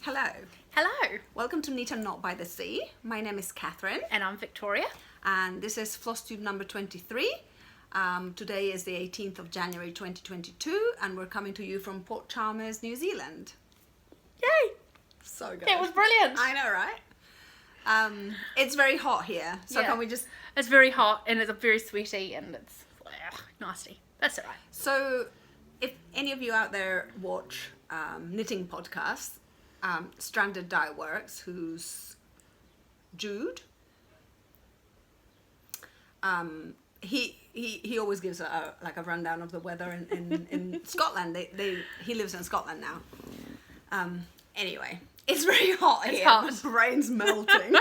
Hello. Hello. Welcome to Neat and Not by the Sea. My name is Catherine. And I'm Victoria. And this is Flosstube number 23. Today is the 18th of January 2022 and we're coming to you from Port Chalmers, New Zealand. Yay! So good. That was brilliant. I know, right? It's very hot here, so can we just... It's very hot and it's very sweaty and it's nasty. That's alright. So, if any of you out there watch knitting podcasts, Stranded Dye Works, who's Jude, he always gives a rundown of the weather in Scotland. He lives in Scotland now. Anyway, it's very hot here. Hot. My brain's melting.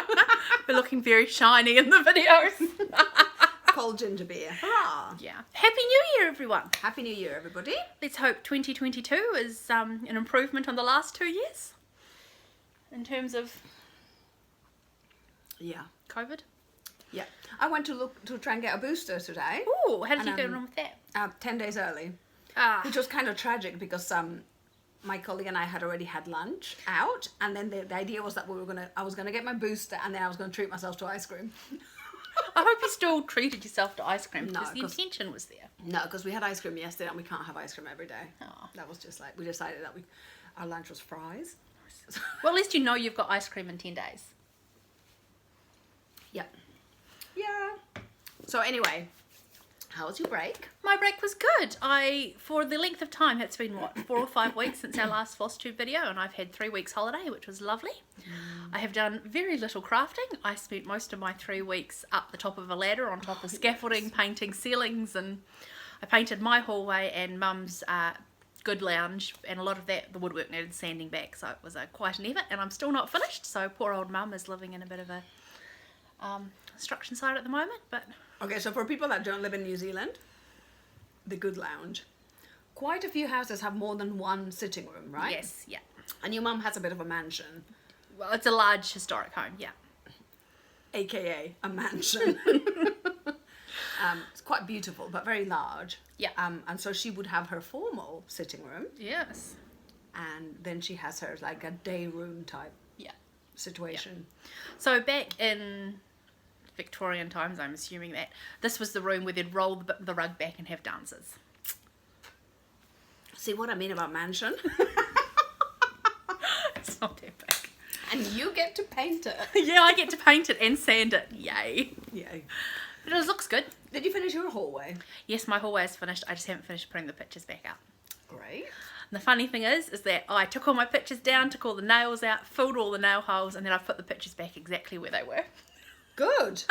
We're looking very shiny in the videos. Cold ginger beer. Hurrah! Yeah. Happy New Year, everyone. Happy New Year, everybody. Let's hope 2022 is an improvement on the last 2 years in terms of COVID. Yeah. I went to try and get a booster today. Ooh, how did you get on with that? 10 days early. Which was kind of tragic because my colleague and I had already had lunch out, and then the idea was that I was gonna get my booster and then I was gonna treat myself to ice cream. I hope you still treated yourself to ice cream because the 'cause- intention was there. No, because we had ice cream yesterday and we can't have ice cream every day. Oh. That was just like, we decided that our lunch was fries. Well, at least you know you've got ice cream in 10 days. Yeah. Yeah. So anyway, how was your break? My break was good. For the length of time, it's been what, 4 or 5 weeks since our last Flosstube video, and I've had 3 weeks holiday, which was lovely. I have done very little crafting. I spent most of my 3 weeks up the top of a ladder on top of scaffolding, painting ceilings, and I painted my hallway and Mum's good lounge, and a lot of that, the woodwork needed sanding back, so it was quite an effort, and I'm still not finished, so poor old Mum is living in a bit of a construction site at the moment, but... Okay, so for people that don't live in New Zealand, the good lounge, quite a few houses have more than one sitting room, right? Yes, yeah. And your mum has a bit of a mansion. Well, it's a large historic home, yeah. AKA a mansion. It's quite beautiful, but very large. Yeah. And so she would have her formal sitting room. Yes. And then she has her like a day room type situation. Yeah. So back in Victorian times, I'm assuming that this was the room where they'd roll the rug back and have dances. See what I mean about mansion? It's not that big. And you get to paint it. Yeah, I get to paint it and sand it. Yay. Yay. But it looks good. Did you finish your hallway? Yes, my hallway is finished. I just haven't finished putting the pictures back up. Great. And the funny thing is that I took all my pictures down, took all the nails out, filled all the nail holes, and then I put the pictures back exactly where they were. Good.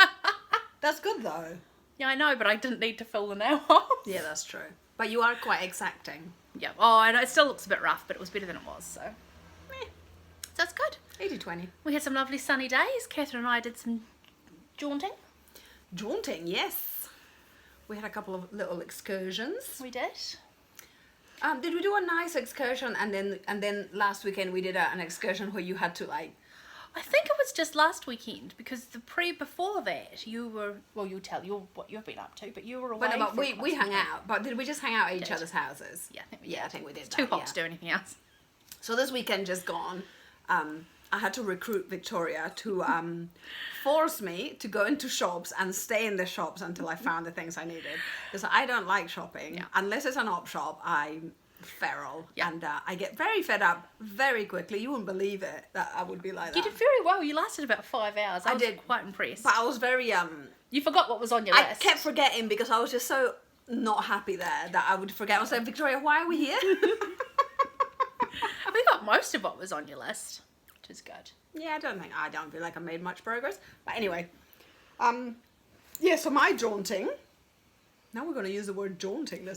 That's good though. Yeah, I know, but I didn't need to fill the nail holes. Yeah, that's true. But you are quite exacting. Yeah. Oh, I know. It still looks a bit rough, but it was better than it was, so. So it's good. 80-20. We had some lovely sunny days. Catherine and I did some jaunting. Jaunting, yes. We had a couple of little excursions. We did. Did we do a nice excursion and then last weekend we did an excursion where you had to like... I think it was just last weekend because before that you were, well, you tell what you've been up to, but you were away. But we hung out, but did we just hang out at each other's houses? Yeah, I think we did. It's too hot to do anything else. So this weekend just gone, I had to recruit Victoria to force me to go into shops and stay in the shops until I found the things I needed. Because I don't like shopping. Yeah. Unless it's an op shop, I'm feral. Yeah. And I get very fed up very quickly. You wouldn't believe it that I would be like that. You did very well. You lasted about 5 hours. I was did. quite impressed. But I was very... You forgot what was on your I list. kept forgetting because I was just so not happy there that I would forget. I was like, Victoria, why are we here? We got most of what was on your list, which is good. Yeah, I don't feel like I made much progress. But anyway, yeah, so my jaunting, now we're going to use the word jaunting.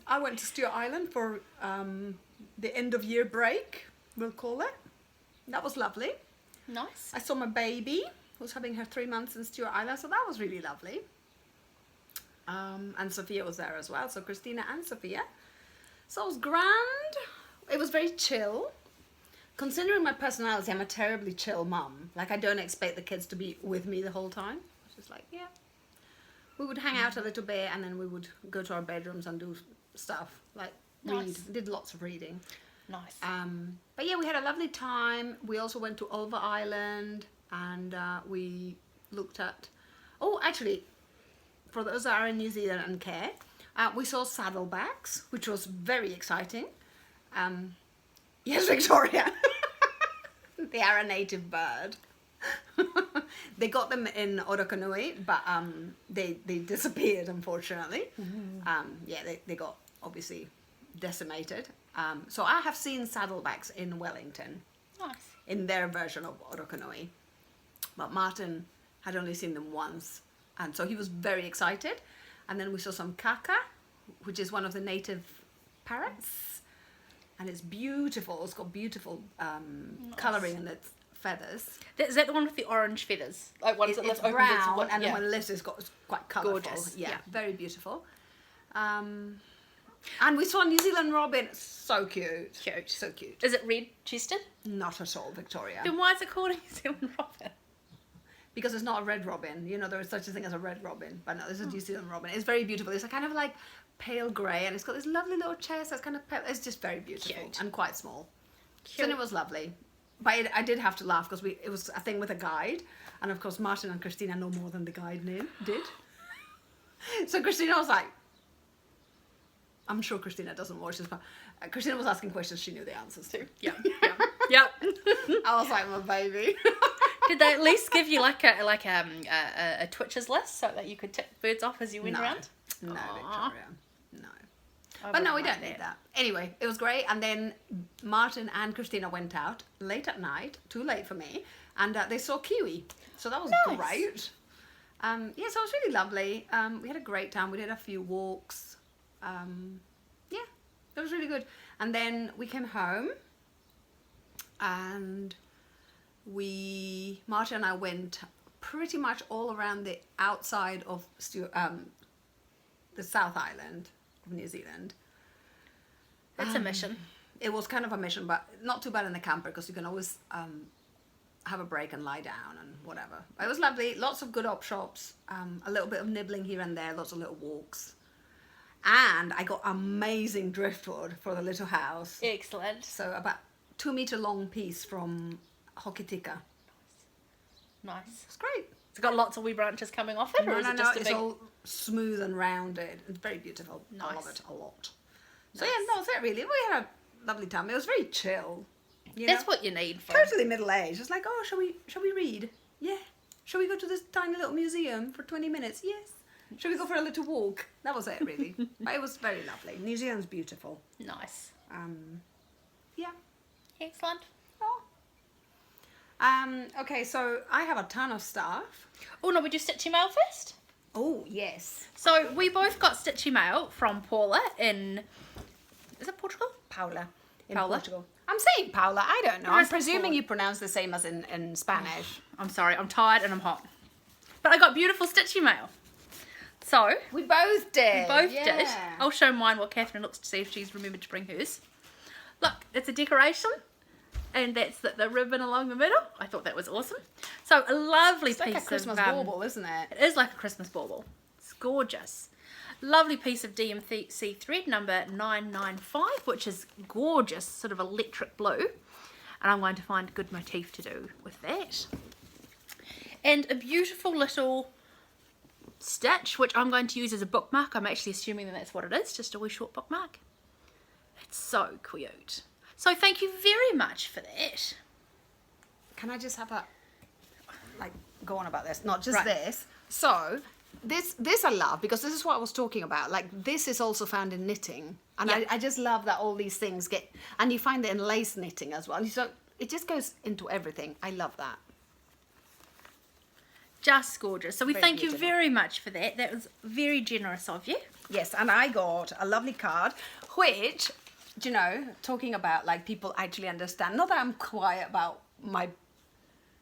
I went to Stewart Island for the end of year break, we'll call it. That was lovely. Nice. I saw my baby, who was having her 3 months in Stewart Island, so that was really lovely. And Sophia was there as well, so Christina and Sophia. So it was grand. It was very chill. Considering my personality, I'm a terribly chill mum. Like, I don't expect the kids to be with me the whole time. It's just like, yeah. We would hang out a little bit and then we would go to our bedrooms and do stuff. Like, Nice. read. Did lots of reading. Nice. But yeah, we had a lovely time. We also went to Ulva Island and we looked at... Oh, actually, for those that are in New Zealand and care, we saw saddlebacks, which was very exciting. Yes, Victoria. They are a native bird. They got them in Orokonui, but they disappeared, unfortunately. Yeah, they got obviously decimated. So I have seen saddlebacks in Wellington. Nice. In their version of Orokonui. But Martin had only seen them once. And so he was very excited. And then we saw some kaka, which is one of the native parrots. And it's beautiful. It's got beautiful colouring in its feathers. Is that the one with the orange feathers? Like ones that It's lift brown, open, and then when lit, it's quite colourful. Gorgeous, Yeah, yeah. very beautiful. And we saw New Zealand robin. So cute. Cute. So cute. Is it red chested? Not at all, Victoria. Then why is it called a New Zealand robin? Because it's not a red robin. You know, there is such a thing as a red robin. But no, this is New Zealand robin. It's very beautiful. It's a kind of like pale grey, and it's got this lovely little chest that's kind of pale. It's just very beautiful. Cute. And quite small. Cute. So it was lovely. But I did have to laugh because it was a thing with a guide. And of course, Martin and Christina know more than the guide did. So Christina was like, I'm sure Christina doesn't watch this, but Christina was asking questions she knew the answers to. Yeah. Yep. I was like, my baby. Did they at least give you like a Twitches list so that you could tick birds off as you went around? No, Aww. Victoria. No. I But no, we wouldn't don't like need that. Anyway, it was great. And then Martin and Christina went out late at night, too late for me, and they saw kiwi. So that was Nice. great. Yeah, so it was really lovely. We had a great time. We did a few walks. Yeah, it was really good. And then we came home and Martin and I went pretty much all around the outside of the South Island of New Zealand. It's a mission. It was kind of a mission, but not too bad in the camper because you can always have a break and lie down and whatever. But it was lovely. Lots of good op shops, a little bit of nibbling here and there, lots of little walks. And I got amazing driftwood for the little house. Excellent. So about 2 meter long piece from Hokitika. Nice. It's great. It's got lots of wee branches coming off it, or is it just a it's big... all smooth and rounded. It's very beautiful. I love Nice. it a lot. So Nice. yeah, that was it really. We had a lovely time. It was very chill. You That's know? what you need for... Totally middle aged. It's like, oh, shall we read? Yeah. Shall we go to this tiny little museum for 20 minutes? Yes. Shall we go for a little walk? That was it really. But it was very lovely. New Zealand's beautiful. Nice. Yeah. Excellent. Oh. Okay, so I have a ton of stuff. Oh, no, we do Stitchy mail first? Oh, yes. So we both got Stitchy mail from Paula in... Is it Portugal? Paula. In Paula? Portugal. I'm saying Paula, I don't know. Or I'm is it presuming Paula? you pronounce the same as in Spanish. I'm sorry, I'm tired and I'm hot. But I got beautiful Stitchy mail. So, We both did. both yeah. did. I'll show mine while Catherine looks to see if she's remembered to bring hers. Look, it's a decoration. And that's the ribbon along the middle. I thought that was awesome. So a lovely It's piece like a Christmas of... bauble, isn't it? It is like a Christmas bauble. It's gorgeous. Lovely piece of DMC thread number 995, which is gorgeous, sort of electric blue. And I'm going to find a good motif to do with that. And a beautiful little stitch, which I'm going to use as a bookmark. I'm actually assuming that that's what it is, just a wee short bookmark. It's so cute. So thank you very much for that. Can I just have go on about this? Not just Right. this. So, this I love because this is what I was talking about. Like, this is also found in knitting. And Yeah. I just love that all these things and you find it in lace knitting as well. So, it just goes into everything. I love that. Just gorgeous. So we Very thank you beautiful. very much for that. That was very generous of you. Yes, and I got a lovely card, which, do you know, talking about like people actually understand. Not that I'm quiet about my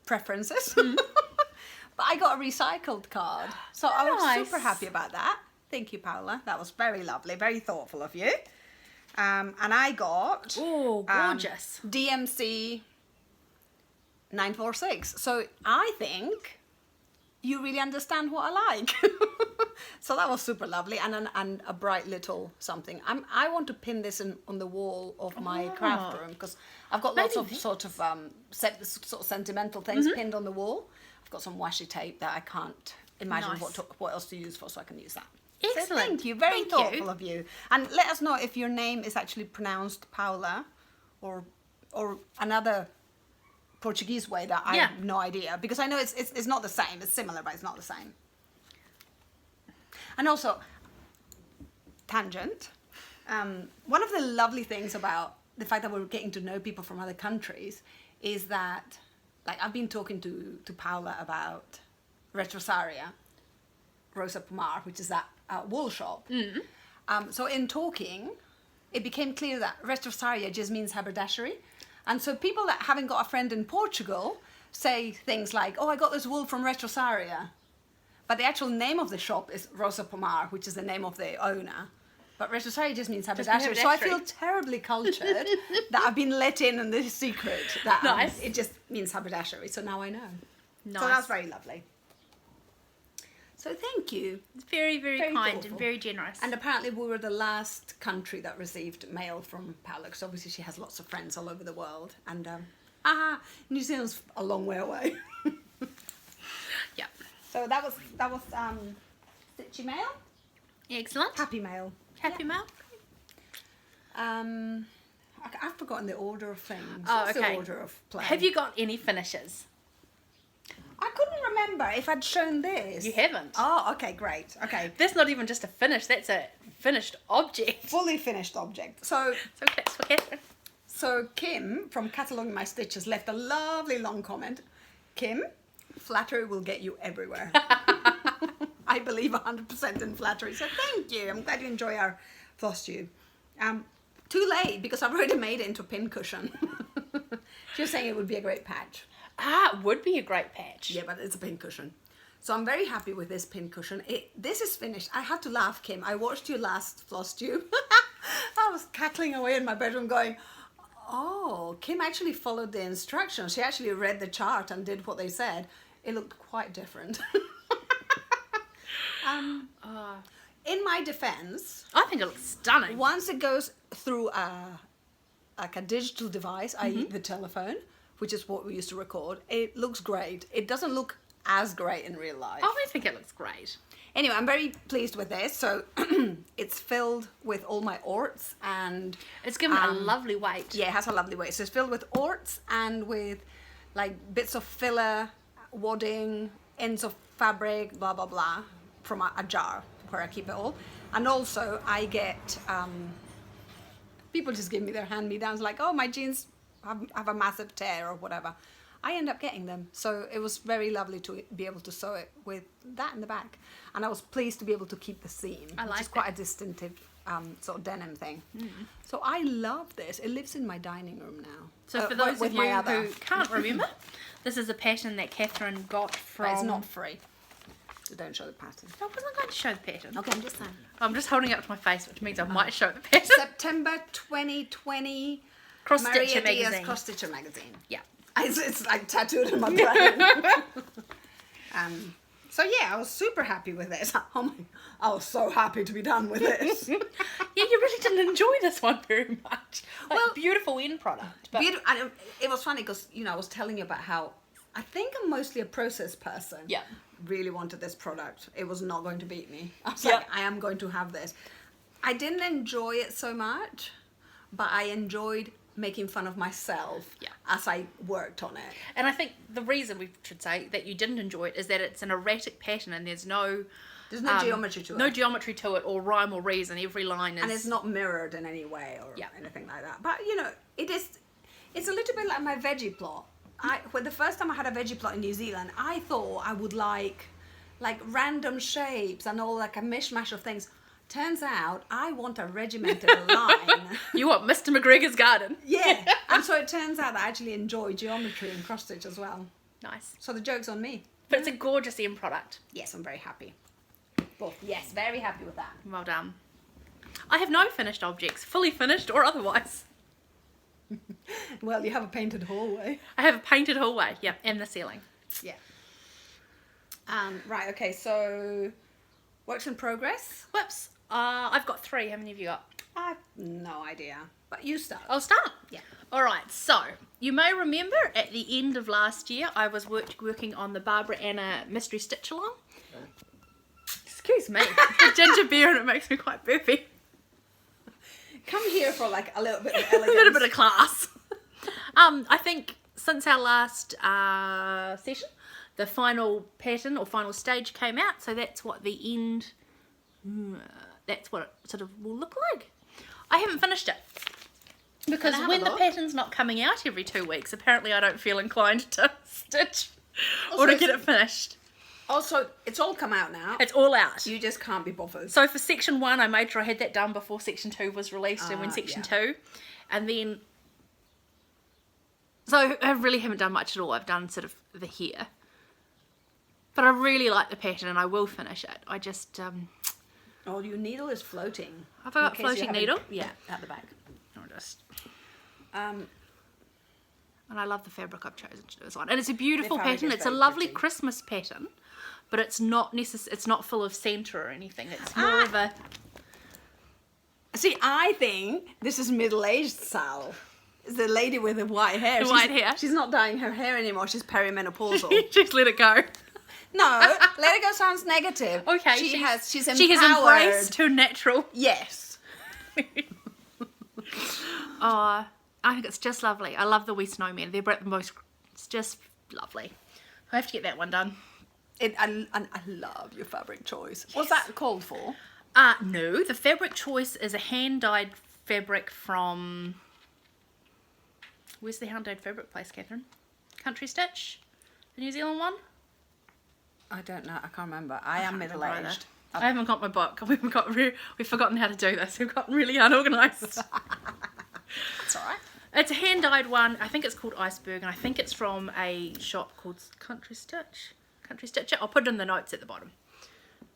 preferences, but I got a recycled card. So I was Nice. super happy about that. Thank you, Paula. That was very lovely, very thoughtful of you. And I got Oh, gorgeous. DMC 946. So I think you really understand what I like. So that was super lovely, and a bright little something. I want to pin this on the wall of my craft room, because I've got lots of sort of sentimental things pinned on the wall. I've got some washi tape that I can't imagine what else to use for, so I can use that. Excellent. So thank you. Very thoughtful of you. And let us know if your name is actually pronounced Paula or another Portuguese way that I have no idea, because I know it's not the same. It's similar, but it's not the same. And also, tangent. One of the lovely things about the fact that we're getting to know people from other countries is that, like, I've been talking to Paula about Retrosaria, Rosa Pomar, which is that wool shop. So in talking, it became clear that Retrosaria just means haberdashery. And so people that haven't got a friend in Portugal say things like, oh, I got this wool from Retrosaria. But the actual name of the shop is Rosa Pomar, which is the name of the owner. But Retrosaria just means haberdashery. So I feel terribly cultured that I've been let in on this secret. That it just means haberdashery. So now I know. Nice. So that's very lovely. So thank you. It's very, very kind thoughtful. and very generous. And apparently we were the last country that received mail from Paula, because obviously she has lots of friends all over the world. And New Zealand's a long way away. Yeah. So that was Stitchy mail. Excellent. Happy mail. Happy mail. I've forgotten the order of things. Oh, What's okay. the order of play? Have you got any finishes? I couldn't remember if I'd shown this. You haven't. Oh, okay, great. Okay. That's not even just a finish. That's a finished object. Fully finished object. So claps for Catherine. So Kim from Cataloguing My Stitches left a lovely long comment. Kim, flattery will get you everywhere. I believe 100% in flattery. So thank you. I'm glad you enjoy our Flosstube. Too late, because I've already made it into a pin cushion. She was saying it would be a great patch. It would be a great patch. Yeah, but it's a pin cushion. So I'm very happy with this pin cushion. This is finished. I had to laugh, Kim. I watched your last Flosstube. I was cackling away in my bedroom going, oh, Kim actually followed the instructions. She actually read the chart and did what they said. It looked quite different. In my defense, I think it looks stunning. once it goes through a digital device, i.e. the telephone, which is what we used to record, it looks great. It doesn't look as great in real life. I think it looks great. Anyway, I'm very pleased with this. So it's filled with all my orts, and it's given a lovely weight. Yeah, it has a lovely weight. So it's filled with orts and with like bits of filler, wadding, ends of fabric, blah blah blah, from a jar where I keep it all. And also I get people just give me their hand-me-downs, like, oh, my jeans have a massive tear or whatever. I end up getting them. So it was very lovely to be able to sew it with that in the back. And I was pleased to be able to keep the seam, which is quite a distinctive sort of denim thing. So I love this. It lives in my dining room now. So for those of you who can't remember, this is a pattern that Catherine got from... But it's not free. So don't show the pattern. I wasn't going to show the pattern. Okay, I'm just saying. I'm just holding it up to my face, which means I might show the pattern. September 2020. Cross Maria Stitcher Diaz magazine. Cross Stitcher magazine. Yeah. It's like tattooed in my brain. So yeah, I was super happy with this. Oh my, I was so happy to be done with this. Yeah, you really didn't enjoy this one very much. Well, beautiful end product. But... And it was funny because, I was telling you about how I think I'm mostly a process person. Yeah. Really wanted this product. It was not going to beat me. I was like, I am going to have this. I didn't enjoy it so much, but I enjoyed making fun of myself as I worked on it. And I think the reason we should say that you didn't enjoy it is that it's an erratic pattern and there's no geometry to it. No geometry to it, or rhyme or reason. Every line is... And it's not mirrored in any way or anything like that. But, it's a little bit like my veggie plot. When the first time I had a veggie plot in New Zealand, I thought I would like random shapes and all like a mishmash of things. Turns out I want a regimented line. You want Mr. McGregor's garden. Yeah. And so it turns out I actually enjoy geometry and cross stitch as well. Nice. So the joke's on me. But it's a gorgeous end product. Yes, I'm very happy. Well, yes, very happy with that. Well done. I have no finished objects, fully finished or otherwise. Well, you have a painted hallway. I have a painted hallway, and the ceiling. Yeah. Right, okay, so works in progress. Whoops. I've got 3. How many have you got? I have no idea, but you start. I'll start. Yeah. All right. So you may remember at the end of last year, I was working on the Barbara Anna mystery stitch along. Excuse me. The ginger beer, and it makes me quite burpy. Come here for like a little bit of elegance. A little bit of class. I think since our last session, the final pattern or final stage came out, so that's what the end. That's what it sort of will look like. I haven't finished it because when the pattern's not coming out every 2 weeks, apparently I don't feel inclined to stitch or to get it finished. Also, it's all come out now. It's all out. You just can't be bothered. So for section 1, I made sure I had that done before section 2 was released, and when section 2, and then. So I really haven't done much at all. I've done sort of the hair, but I really like the pattern, and I will finish it. I just. Oh, your needle is floating. Have I got floating needle? Yeah, at the back. I'll just. And I love the fabric I've chosen to do this one, and it's a beautiful pattern. It's a lovely Christmas pattern, but it's not it's not full of centre or anything. It's more of a. See, I think this is middle-aged Sal. It's the lady with the white hair. White hair. She's not dyeing her hair anymore. She's perimenopausal. Just let it go. No, let it go sounds negative. Okay, she's empowered. She has embraced her natural. Yes. Oh, I think it's just lovely. I love the wee snowmen. They're the most. It's just lovely. I have to get that one done. I love your fabric choice. Yes. What's that called for? No, the fabric choice is a hand-dyed fabric from. Where's the hand-dyed fabric place, Catherine? Country Stitch, the New Zealand one. I don't know. I can't remember. I am middle-aged. I haven't got my book. We've forgotten how to do this. We've gotten really unorganised. That's all right. It's a hand-dyed one. I think it's called Iceberg, and I think it's from a shop called Country Stitch. I'll put it in the notes at the bottom.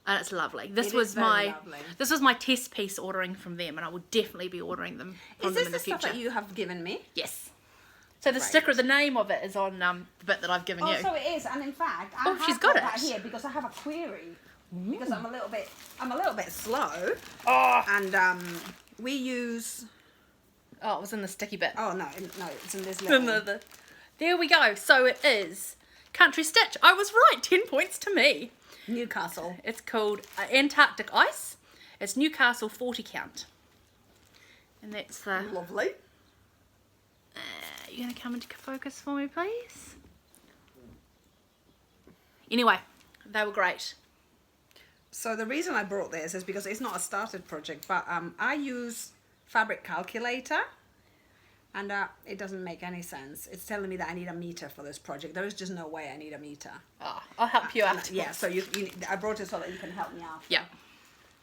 And it's lovely. This was my test piece ordering from them, and I will definitely be ordering them from them in the future. Is this the stuff that you have given me? Yes. So the sticker, the name of it is on the bit that I've given you. Oh, so it is, and in fact, I have got that here because I have a query. Ooh. Because I'm a little bit slow. Oh. And we use. Oh, it was in the sticky bit. Oh no, it's in this little. There we go. So it is Country Stitch. I was right. 10 points to me. Newcastle. It's called Antarctic Ice. It's Newcastle 40 count. And that's the. Lovely. You're going to come into focus for me, please? Anyway, they were great. So the reason I brought this is because it's not a started project, but I use Fabric Calculator, and it doesn't make any sense. It's telling me that I need a meter for this project. There is just no way I need a meter. Oh, I'll help you out. Yeah, so I brought it so that you can help me out. Yeah.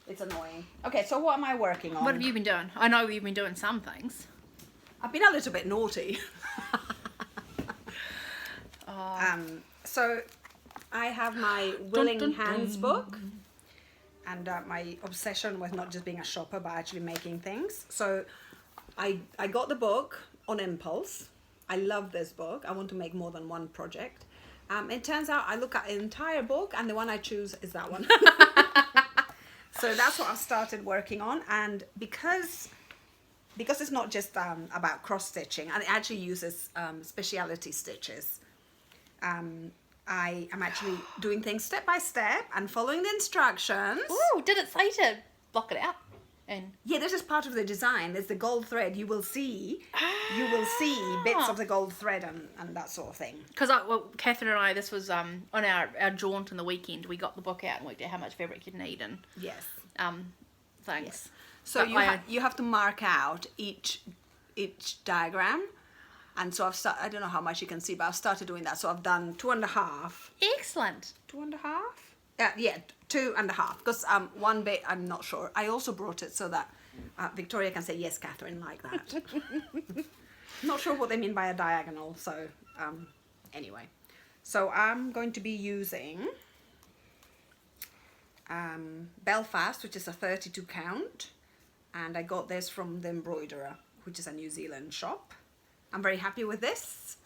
It's annoying. Okay, so what am I working on? What have you been doing? I know you've been doing some things. I've been a little bit naughty. So I have my Willing Hands book, and my obsession with not just being a shopper but actually making things. So I got the book on impulse. I love this book. I want to make more than one project. It turns out I look at the entire book, and the one I choose is that one. So that's what I've started working on, and because it's not just about cross stitching, and it actually uses speciality stitches, I am actually doing things step by step and following the instructions. Ooh, did it say to block it out? And yeah, this is part of the design. There's the gold thread. You will see bits of the gold thread and that sort of thing. Because Catherine and I, this was on our jaunt on the weekend. We got the book out and worked out how much fabric you'd need and yes, things. Yes. So you have to mark out each diagram, and so I don't know how much you can see, but I've started doing that. So I've done 2.5. Excellent. 2.5. Yeah, 2.5. Because one bit I'm not sure. I also brought it so that Victoria can say yes, Catherine, like that. Not sure what they mean by a diagonal. So anyway, so I'm going to be using Belfast, which is a 32 count. And I got this from the Embroiderer, which is a New Zealand shop. I'm very happy with this.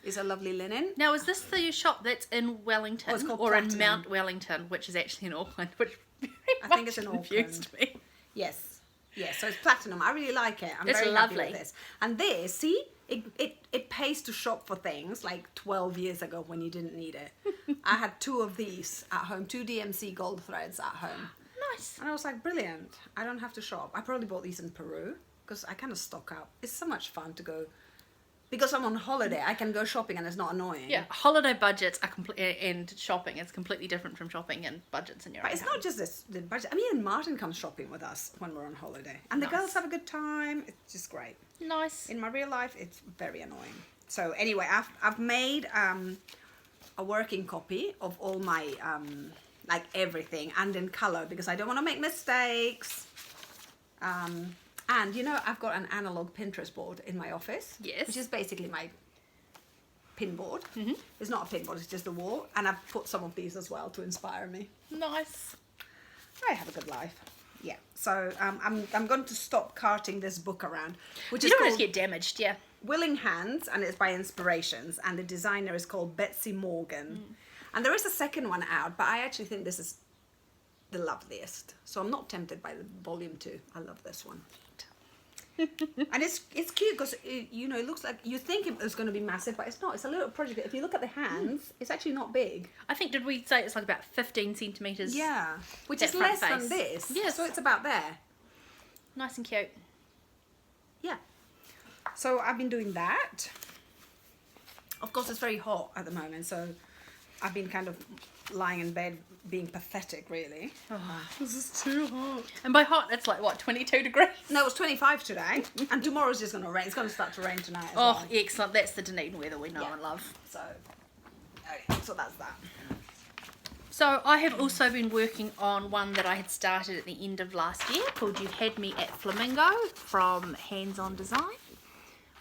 It's a lovely linen. Now, is this the shop that's in Wellington it's called or in Platinum. Mount Wellington, which is actually in Auckland, which very I much think it's in confused me. Yes. Yes, so it's platinum. I really like it. I'm It's very happy lovely. with this. And this, see, it pays to shop for things like 12 years ago when you didn't need it. I had 2 of these at home, 2 DMC gold threads at home. Nice. And I was like, brilliant. I don't have to shop. I probably bought these in Peru because I kind of stock up. It's so much fun to go. Because I'm on holiday, I can go shopping and it's not annoying. Yeah, holiday budgets are and shopping is completely different from shopping and budgets in your But own it's not just this, the budget. I mean, and Martin comes shopping with us when we're on holiday. And the Nice. girls have a good time. It's just great. Nice. In my real life, it's very annoying. So anyway, I've made a working copy of all my, like everything and in color because I don't want to make mistakes. And you know, I've got an analog Pinterest board in my office. Yes. Which is basically my pin board. Mm-hmm. It's not a pin board, it's just a wall. And I've put some of these as well to inspire me. Nice. I have a good life. Yeah. So I'm going to stop carting this book around, which You is don't want called it to get damaged, yeah. Willing Hands, and it's by Inspirations, and the designer is called Betsy Morgan. And there is a second one out, but I actually think this is the loveliest. So I'm not tempted by the volume 2. I love this one. And it's cute because you know, it looks like you think it's going to be massive, but it's not. It's a little project. If you look at the hands, it's actually not big. I think, did we say it's like about 15 centimetres? Yeah, which That is front less than face. this. Yes. So it's about there. Nice and cute. Yeah. So I've been doing that. Of course, it's very hot at the moment, so I've been kind of lying in bed being pathetic, really. This is too hot. And by hot, it's like, what, 22 degrees? No, it was 25 today, and tomorrow's just going to rain. It's going to start to rain tonight as Oh, well. excellent. That's the Dunedin weather we know Yeah. and love. So, okay, so that's that. So I have also been working on one that I had started at the end of last year called You Had Me at Flamingo from Hands On Design,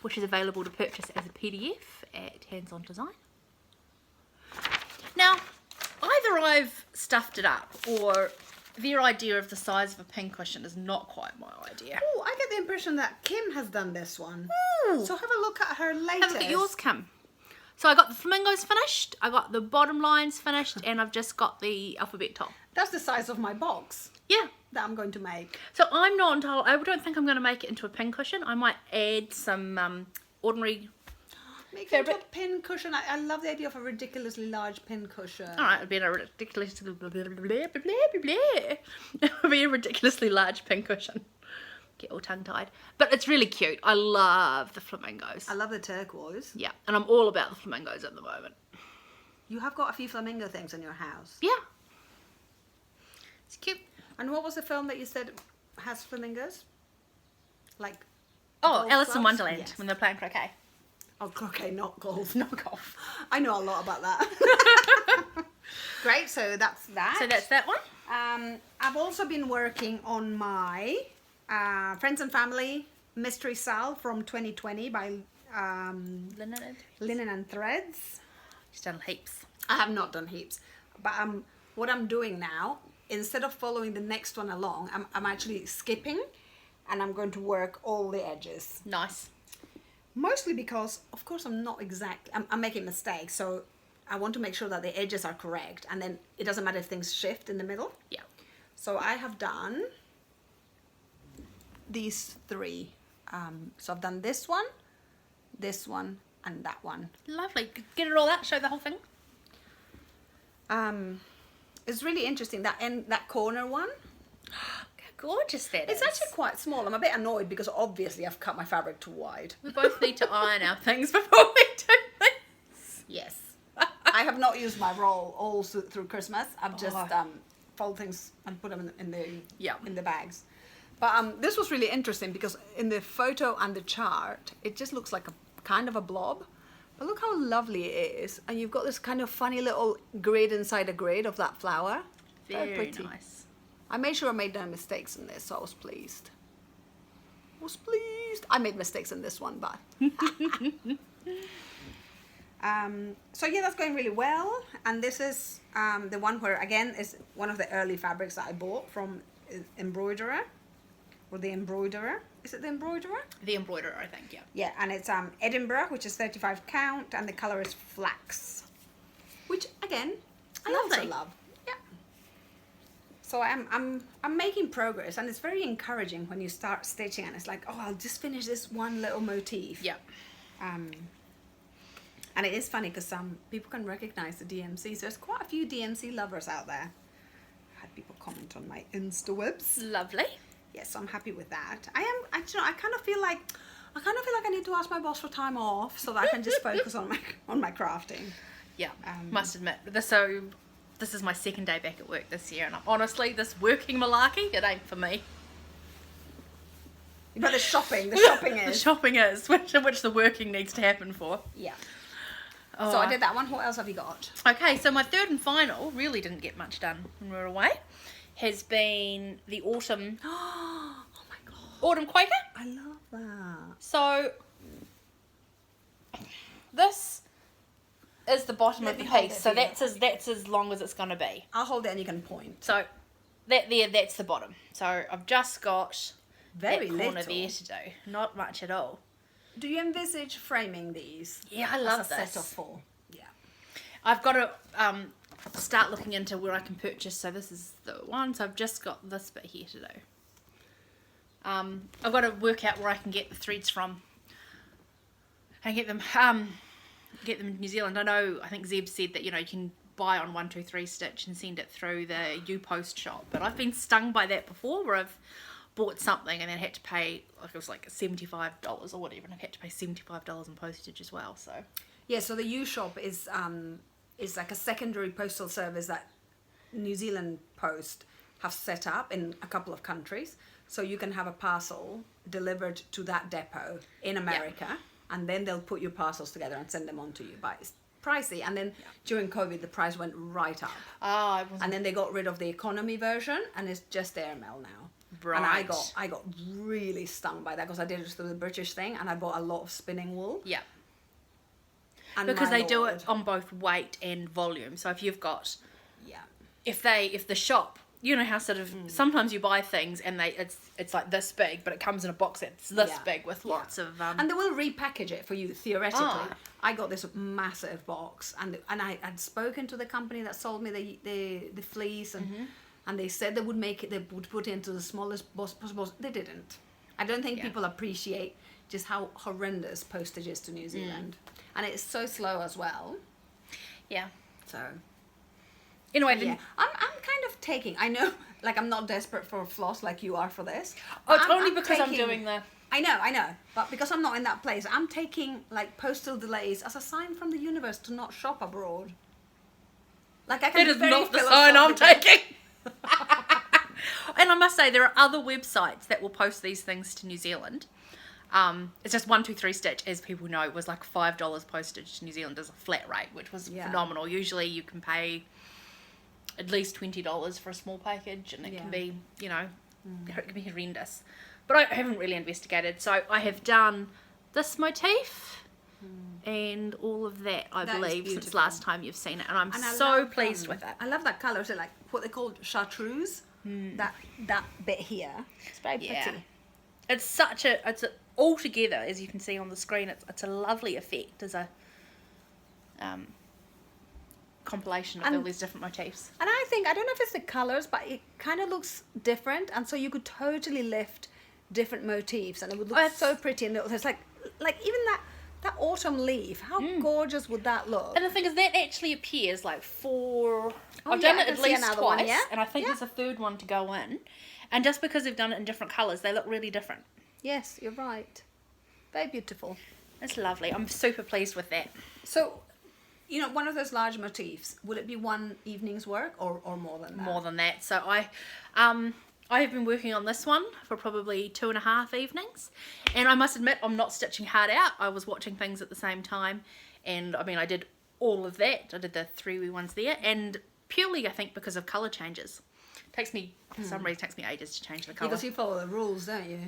which is available to purchase as a PDF at Hands On Design. Now, either I've stuffed it up or their idea of the size of a pincushion is not quite my idea. Oh, I get the impression that Kim has done this one. Ooh. So have a look at her latest. Have a look at yours, Kim. So I got the flamingos finished, I got the bottom lines finished, and I've just got the alphabet top. That's the size of my box Yeah. that I'm going to make. So I'm not entirely, I don't think I'm going to make it into a pincushion. I might add some ordinary. Make it into a Fabric. pin cushion. I love the idea of a ridiculously large pin cushion. All right, it'd be a ridiculously it'd be a ridiculously large pincushion. Get all tongue-tied, but it's really cute. I love the flamingos. I love the turquoise. Yeah, and I'm all about the flamingos at the moment. You have got a few flamingo things in your house. Yeah, it's cute. And what was the film that you said has flamingos? Like, Oh, golf Alice in clubs? Wonderland Yes. when they're playing croquet. Oh, croquet, not golf. Not golf. I know a lot about that. Great, so that's that. So that's that one. I've also been working on my Friends and Family Mystery Salve from 2020 by Linen and Threads. She's done heaps. I have not done heaps, but what I'm doing now, instead of following the next one along, I'm actually skipping, and I'm going to work all the edges. Nice. Mostly because, of course, I'm making mistakes, so I want to make sure that the edges are correct, and then it doesn't matter if things shift in the middle. Yeah. So I have done these 3. So I've done this one, and that one. Lovely. Get it all out. Show the whole thing. It's really interesting, that corner one. How gorgeous that It's is. actually quite small. I'm a bit annoyed because obviously I've cut my fabric too wide. We both need to iron our things before we do this. Yes. I have not used my roll all through Christmas. I've just Oh. fold things and put them in Yeah. the bags. But this was really interesting because in the photo and the chart, it just looks like a kind of a blob. But look how lovely it is. And you've got this kind of funny little grid inside a grid of that flower. Very pretty. nice. I made sure I made no mistakes in this, so I was pleased. I made mistakes in this one, but... so yeah, that's going really well. And this is the one where, again, is one of the early fabrics that I bought from Embroiderer, or the Embroiderer. is it the embroiderer? The embroiderer, I think, yeah. Yeah, and it's Edinburgh, which is 35 count, and the color is flax, which again I also Lovely. love. Yeah. So I'm making progress, and it's very encouraging when you start stitching, and it's like, oh, I'll just finish this one little motif. Yeah. And it is funny because people can recognize the DMCs. There's quite a few DMC lovers out there. I had people comment on my Insta webs. Lovely. Yes, I'm happy with that. I kind of feel like I need to ask my boss for time off so that I can just focus on my crafting. Yeah, must admit. This is my second day back at work this year, and honestly, this working malarkey, it ain't for me. But the shopping is. The shopping is, which the working needs to happen for. Yeah. Oh, So I did that one. What else have you got? Okay, so my third and final, really didn't get much done when we were away, has been the autumn Oh my god. autumn Quaker. I love that. So this is the bottom Let of the me hold piece. it So for you. that's as long as it's going to be. I'll hold it and you can point. So that's the bottom. So I've just got Very that corner little. there to do. Not much at all. Do you envisage framing these? Yeah, I love as a this. set of 4. Yeah. I've got to start looking into where I can purchase. So this is the one. So I've just got this bit here to do. I've got to work out where I can get the threads from. And get them in New Zealand. I think Zeb said that, you can buy on 123 Stitch and send it through the U-Post shop. But I've been stung by that before, where I've bought something and then had to pay, it was like $75 or whatever, and I've had to pay $75 in postage as well. So Yeah, so the U-Shop is like a secondary postal service that New Zealand Post have set up in a couple of countries. So you can have a parcel delivered to that depot in America, and then they'll put your parcels together and send them on to you. But it's pricey, and then during COVID the price went right up. And then they got rid of the economy version, and it's just airmail now. Right. And I got really stung by that because I did it through the British thing, and I bought a lot of spinning wool. Yeah. And Because my they do lord. it on both weight and volume. So if you've got, Yeah. if the shop, how sort of sometimes you buy things and it's like this big, but it comes in a box that's this big with lots of and they will repackage it for you theoretically. Ah. I got this massive box, and I had spoken to the company that sold me the fleece, and they said they would put it into the smallest possible. They didn't. I don't think people appreciate just how horrendous postage is to New Zealand, and it's so slow as well. Yeah. So Anyway, yeah, I'm kind of taking. I know, like, I'm not desperate for floss like you are for this. Oh, it's I'm- only I'm because I'm taking- doing the. I know, but because I'm not in that place, I'm taking like postal delays as a sign from the universe to not shop abroad. Like I can That is very not the sign I'm philosophically- taking. And I must say, there are other websites that will post these things to New Zealand. It's just 123 Stitch, as people know, was like $5 postage to New Zealand as a flat rate, which was phenomenal. Usually you can pay at least $20 for a small package, and it can be, it can be horrendous. But I haven't really investigated, so I have done this motif and all of that, I That is believe, since beautiful. last time you've seen it, and I'm And I so love, pleased with it. I love that colour. Is it like what they call chartreuse? That bit here. It's very pretty. It's all together, as you can see on the screen, it's a lovely effect as a compilation of all these different motifs. And I think, I don't know if it's the colours, but it kind of looks different, and so you could totally lift different motifs, and it would look so pretty. And it's like even that autumn leaf, how gorgeous would that look? And the thing is, that actually appears like Oh, I've done I it can at see least another twice, one, yeah? and I think there's a third one to go in. And just because they've done it in different colours, they look really different. Yes, you're right. Very beautiful. It's lovely. I'm super pleased with that. So, one of those large motifs, would it be one evening's work or more than that? More than that. So I have been working on this one for probably 2.5 evenings, and I must admit I'm not stitching hard out. I was watching things at the same time, and I did all of that. I did the 3 wee ones there, and purely I think because of colour changes. Takes me, for some reason, it takes me ages to change the colour. Because you follow the rules, don't you?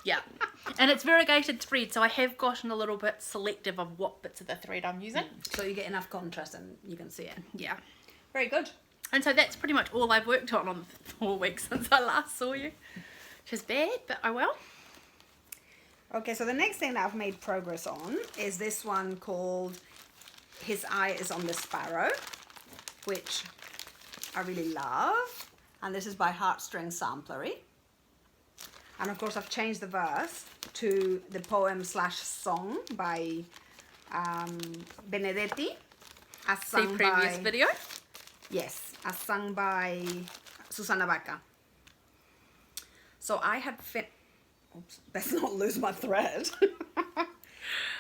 Yeah. And it's variegated thread, so I have gotten a little bit selective of what bits of the thread I'm using. So you get enough contrast and you can see it. Yeah. Very good. And so that's pretty much all I've worked on the 4 weeks since I last saw you. Which is bad, but oh well. Okay, so the next thing that I've made progress on is this one called His Eye is on the Sparrow, which I really love. And this is by Heartstring Samplery. And of course I've changed the verse to the poem/song by Benedetti, as sung See previous by, video. yes, as sung by Susana Baca. So I had oops, best not lose my thread,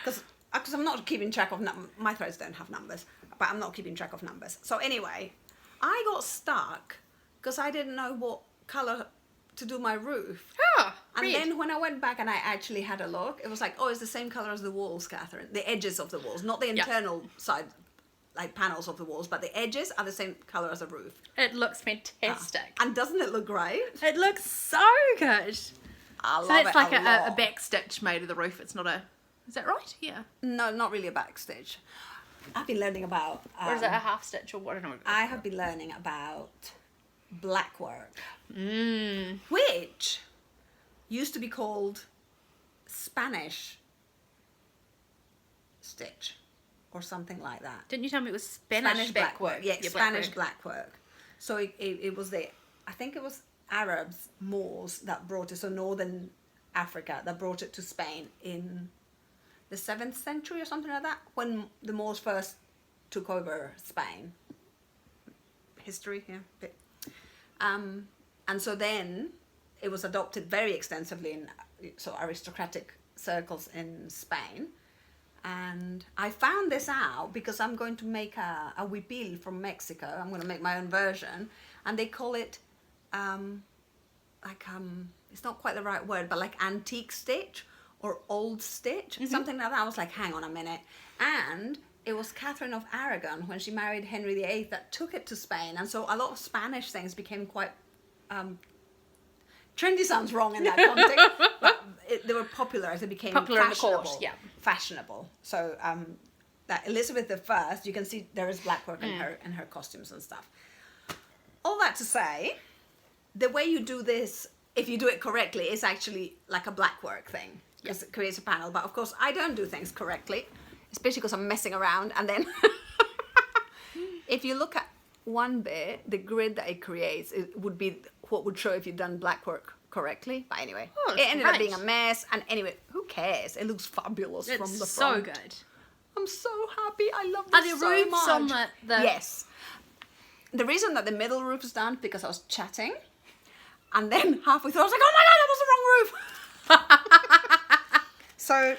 because I'm not keeping track of my threads don't have numbers, but I'm not keeping track of numbers. So anyway, I got stuck because I didn't know what color to do my roof. Ah, And red. then when I went back and I actually had a look, it was like, oh, it's the same color as the walls, Catherine. The edges of the walls, not the internal side, like panels of the walls, but the edges are the same color as the roof. It looks fantastic. And doesn't it look great? It looks so good. I So love that's it like a a lot. back stitch made of the roof. It's not a... Is that right? Yeah. No, not really a backstitch. I've been learning about... Or is it a half stitch or what? I don't know. I have been learning about black work, Mmm. which used to be called Spanish stitch or something like that. Didn't you tell me it was Spanish back work? Yeah, Spanish black black work. So it was I think it was Arabs, Moors that brought it, so Northern Africa that brought it to Spain in the 7th century or something like that, when the Moors first took over Spain. History, yeah, bit. And so then it was adopted very extensively in aristocratic circles in Spain. And I found this out because I'm going to make a huipil from Mexico. I'm going to make my own version, and they call it it's not quite the right word, but like antique stitch or old stitch, something like that. I was like, hang on a minute. And it was Catherine of Aragon, when she married Henry VIII, that took it to Spain. And so a lot of Spanish things became quite trendy. Sounds wrong in that context, but they were popularized. They became Popular in the fashionable. court, yeah. Fashionable. So that Elizabeth I, you can see there is black work in her costumes and stuff. All that to say, the way you do this, if you do it correctly, is actually like a black work thing, because it creates a panel. But of course, I don't do things correctly, especially because I'm messing around. And then if you look at one bit, the grid that it creates, it would be what would show if you've done black work correctly. But anyway, Oh, it ended up great. being a mess. And anyway, who cares? It looks fabulous It's from the so front. good. I'm so happy. I love Are this there so roofs much. on the... Yes. The reason that the middle roof is done, because I was chatting, and then halfway through I was like, oh my god, that was the wrong roof. So,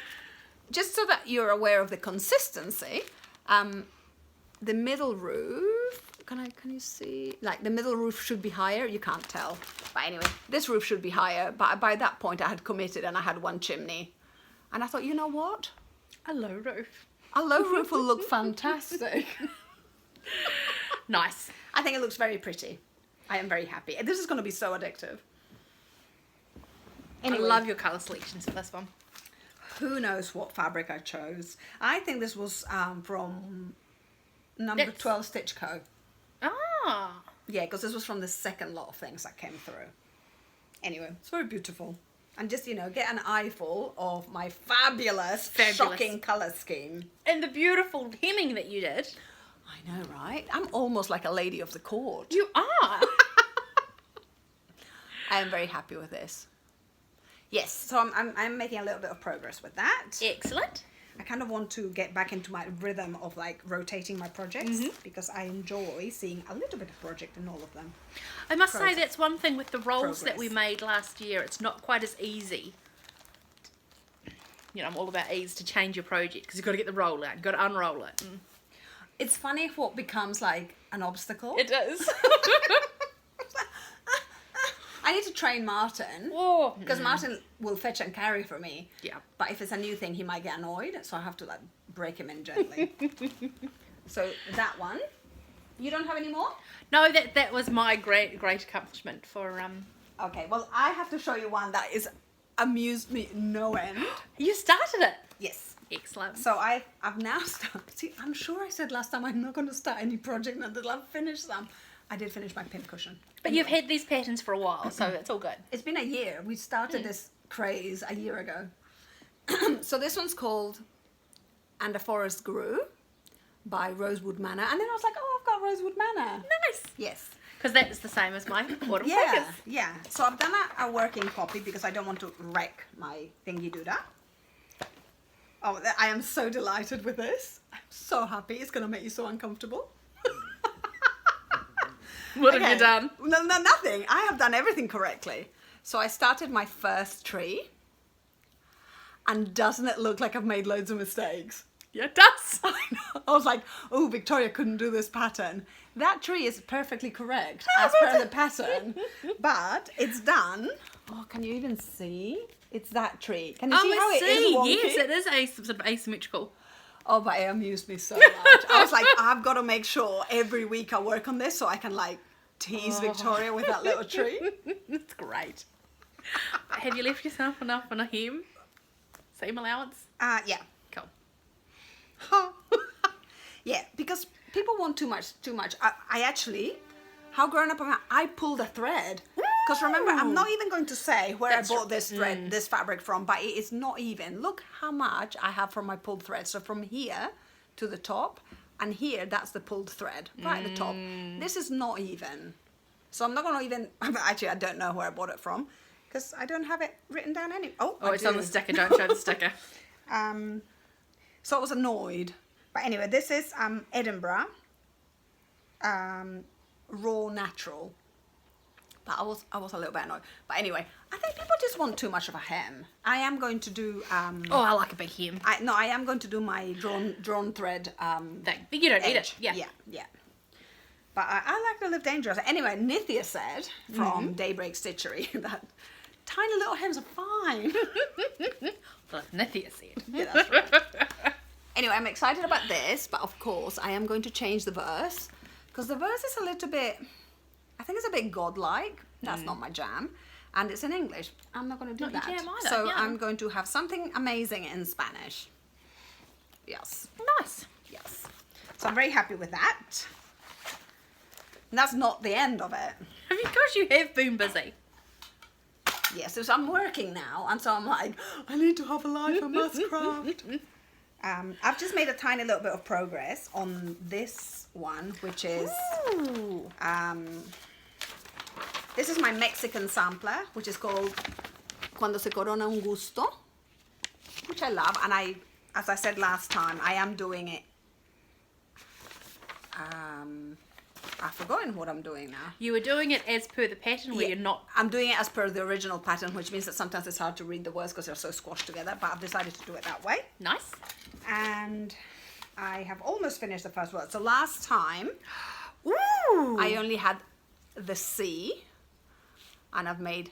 just so that you're aware of the consistency, the middle roof, can you see? Like, the middle roof should be higher. You can't tell. But anyway, this roof should be higher. But by that point, I had committed and I had one chimney. And I thought, you know what? A low roof. A low roof will look fantastic. Nice. I think it looks very pretty. I am very happy. This is going to be so addictive. Anyway, I love your colour selections for this one. who knows what fabric I chose. I think this was from number Yes. 12 Stitch Co. Ah. Yeah, because this was from the second lot of things that came through. Anyway, it's very beautiful. And just, get an eyeful of my fabulous, shocking colour scheme. And the beautiful hemming that you did. I know, right? I'm almost like a lady of the court. You are. I am very happy with this. Yes, so I'm making a little bit of progress with that. Excellent. I kind of want to get back into my rhythm of like rotating my projects because I enjoy seeing a little bit of project in all of them. I must say that's one thing with the rolls that we Progress. made last year. It's not quite as easy. I'm all about ease to change your project because you've got to get the roll out. You've got to unroll it. It's funny what becomes like an obstacle. It is. I need to train Martin Whoa. because Martin will fetch and carry for me. Yeah. But if it's a new thing, he might get annoyed, so I have to like break him in gently. So that one. You don't have any more? No, that was my great accomplishment for Okay, well I have to show you one that is amused me no end. You started it. Yes. Excellent. So I've now started. See, I'm sure I said last time I'm not going to start any project until I've finished them. I did finish my pin cushion. But you've had these patterns for a while, so it's all good. It's been a year. We started this craze a year ago. So this one's called And a Forest Grew by Rosewood Manor. And then I was like, oh, I've got Rosewood Manor. Nice. Yes. Because that's the same as my autumn Yeah, Quakers. yeah. So I've done a working copy because I don't want to wreck my thingy doodah. Oh, I am so delighted with this. I'm so happy. It's going to make you so uncomfortable. What have you done? No, nothing. I have done everything correctly. So I started my first tree. And doesn't it look like I've made loads of mistakes? Yeah, it does. I know. I was like, oh, Victoria couldn't do this pattern. That tree is perfectly correct as per the pattern. But it's done. Oh, can you even see? It's that tree. Can you see how it is wonky? Yes, it is sort of asymmetrical. Oh, but it amused me so much. I was like, I've got to make sure every week I work on this so I can like tease Victoria with that little tree. It's great. Have you left yourself enough on a hem? Seam allowance? Yeah. Cool. Yeah, because people want too much. I actually, how grown up am I? I pulled a thread. Because remember, I'm not even going to say where I bought this thread, this fabric from, but it is not even. Look how much I have from my pulled thread. So from here to the top, and here, that's the pulled thread, right at the top. This is not even. So I'm not going to even, actually, I don't know where I bought it from, because I don't have it written down anyway. Oh, it's on the sticker. Don't show the sticker. So I was annoyed. But anyway, this is Edinburgh Raw Natural. But I was a little bit annoyed. But anyway, I think people just want too much of a hem. I am going to do Oh, I like a big hem. I am going to do my drawn thread thing. But you don't need it. Yeah. Yeah. But I like to live dangerous. Anyway, Nithya said from Daybreak Stitchery that tiny little hems are fine. Well, Nithya said. Yeah, that's right. Anyway, I'm excited about this, but of course I am going to change the verse because the verse is a little bit, I think it's a bit godlike. That's not my jam. And it's in English. I'm not going to do Not that. your jam either, So yeah. I'm going to have something amazing in Spanish. Yes. Nice. Yes. So I'm very happy with that. And that's not the end of it. Because you have been busy. Yes, so I'm working now, and so I'm like, I need to have a life, I must craft. I've just made a tiny little bit of progress on this one, which is, Ooh. this is my Mexican sampler, which is called Cuando se corona un gusto, which I love, and as I said last time, I am doing it, I've forgotten what I'm doing now. You were doing it as per the pattern where you're not... I'm doing it as per the original pattern, which means that sometimes it's hard to read the words because they're so squashed together, but I've decided to do it that way. Nice. And I have almost finished the first word. So last time, Ooh. I only had the C, and I've made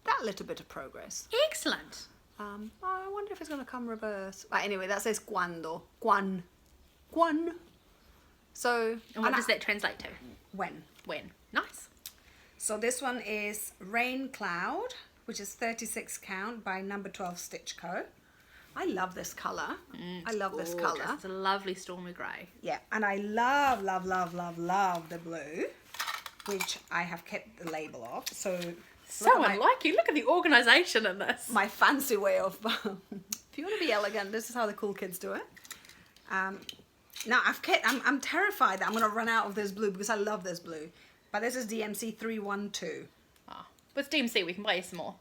that little bit of progress. Excellent. I wonder if it's going to come reverse. But anyway, that says cuando. Cuan. So... And what does that translate to? When. When. Nice. So this one is Rain Cloud, which is 36 count by number 12 Stitch Co. I love this colour. I love this colour. It's a lovely stormy grey. Yeah, and I love the blue, which I have kept the label of. So Unlike you. Look at the organisation in this. my fancy way of, if you want to be elegant, this is how the cool kids do it. Now I'm terrified that I'm going to run out of this blue because I love this blue. But this is DMC 312. Oh. With DMC, we can buy you some more.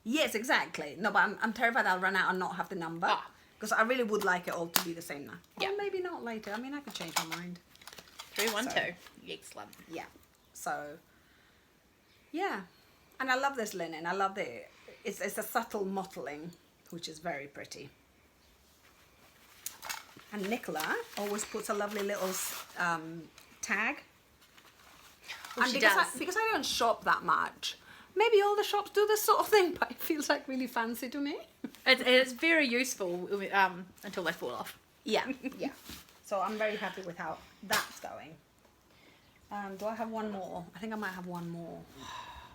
Yes, exactly. No, but I'm terrified I'll run out and not have the number. Because I really would like it all to be the same now. Yeah. Or maybe not later. I mean, I could change my mind. 312. Excellent. Yeah. So, yeah. And I love this linen. I love it's a subtle mottling, which is very pretty. And Nicola always puts a lovely little tag. Well, And she because does. because I don't shop that much, maybe all the shops do this sort of thing, but it feels like really fancy to me. It's very useful until they fall off. Yeah, yeah. So I'm very happy with how that's going. Do I have one more? I think I might have one more.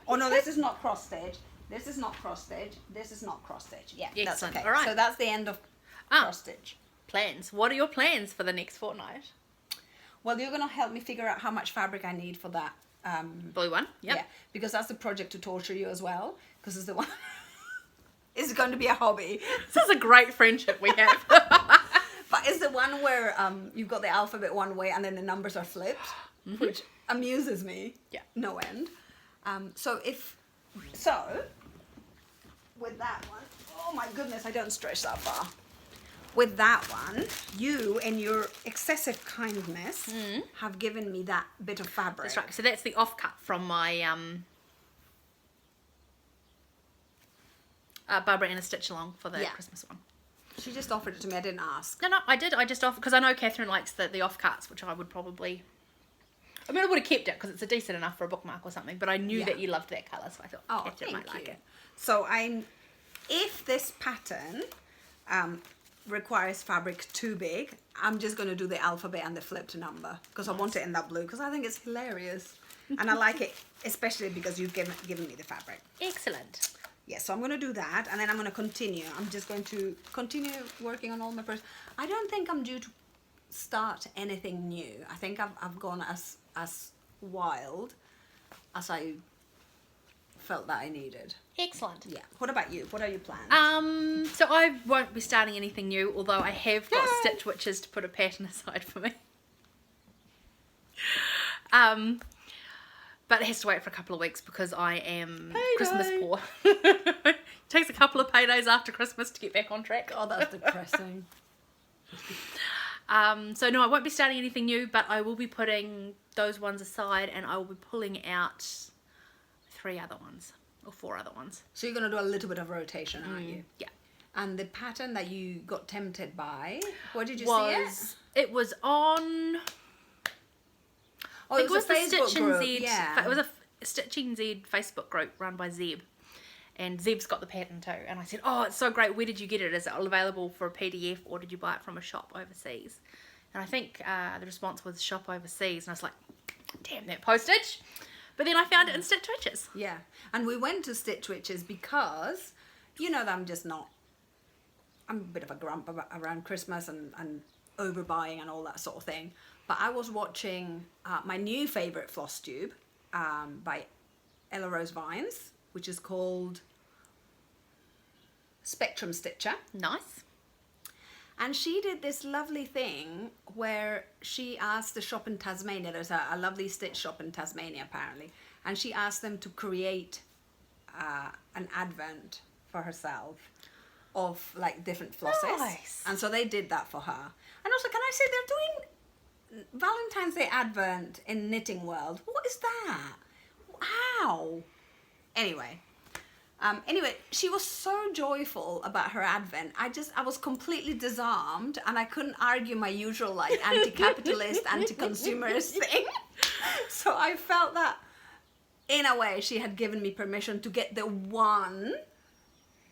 Oh no, this is not cross stitch. This is not cross stitch. This is not cross stitch. Yeah, that's Excellent. okay. All right. So that's the end of cross stitch. Plans. What are your plans for the next fortnight? Well, you're going to help me figure out how much fabric I need for that. Blue one. Yep. Yeah, because that's the project to torture you as well. Because it's the one... it's going to be a hobby. This is a great friendship we have. But it's the one where you've got the alphabet one way and then the numbers are flipped, which amuses me. Yeah. No end. So with that one, oh my goodness, I don't stretch that far. With that one, you in your excessive kindness have given me that bit of fabric. That's right. So that's the offcut from my Barbara Ann Stitch Along for the Christmas one. She just offered it to me. I didn't ask. No, I did. I just offered because I know Catherine likes the offcuts, which I would probably. I mean, I would have kept it because it's a decent enough for a bookmark or something. But I knew that you loved that colour, so I thought Catherine might like it. So if this pattern requires fabric too big, I'm just going to do the alphabet and the flipped number because I want it in that blue because I think it's hilarious and I like it, especially because you've given me the fabric. Excellent. Yeah, so I'm going to do that and then I'm going to continue. I'm just going to continue working on all my projects. I don't think I'm due to start anything new. I think I've gone as wild as I felt that I needed. Excellent. Yeah. What about you? What are your plans? So I won't be starting anything new, although I have got Stitch Witches to put a pattern aside for me. But it has to wait for a couple of weeks because I am Christmas poor. It takes a couple of paydays after Christmas to get back on track. Oh, that's depressing. So no, I won't be starting anything new, but I will be putting those ones aside and I will be pulling out 3 other ones or 4 other ones. So you're going to do a little bit of rotation, aren't you? Yeah. And the pattern that you got tempted by, where did you see it? It was on... Oh, it was a Facebook Stitch and group. Z. Yeah. It was a Stitch and Z Facebook group run by Zeb. And Zeb's got the pattern too. And I said, oh, it's so great. Where did you get it? Is it available for a PDF or did you buy it from a shop overseas? And I think the response was shop overseas. And I was like, damn that postage. But then I found it in Stitch Witches. Yeah. And we went to Stitch Witches because, you know, I'm a bit of a grump around Christmas and overbuying and all that sort of thing. But I was watching my new favourite Flosstube by Ella Rose Vines, which is called Spectrum Stitcher. Nice. And she did this lovely thing where she asked the shop in Tasmania, there's a lovely stitch shop in Tasmania apparently, and she asked them to create an advent for herself of like different flosses. Nice. And so they did that for her. And also, can I say they're doing Valentine's Day advent in knitting world? What is that? How? Anyway, she was so joyful about her advent. I was completely disarmed and I couldn't argue my usual like anti-capitalist, anti-consumerist thing. So I felt that in a way she had given me permission to get the one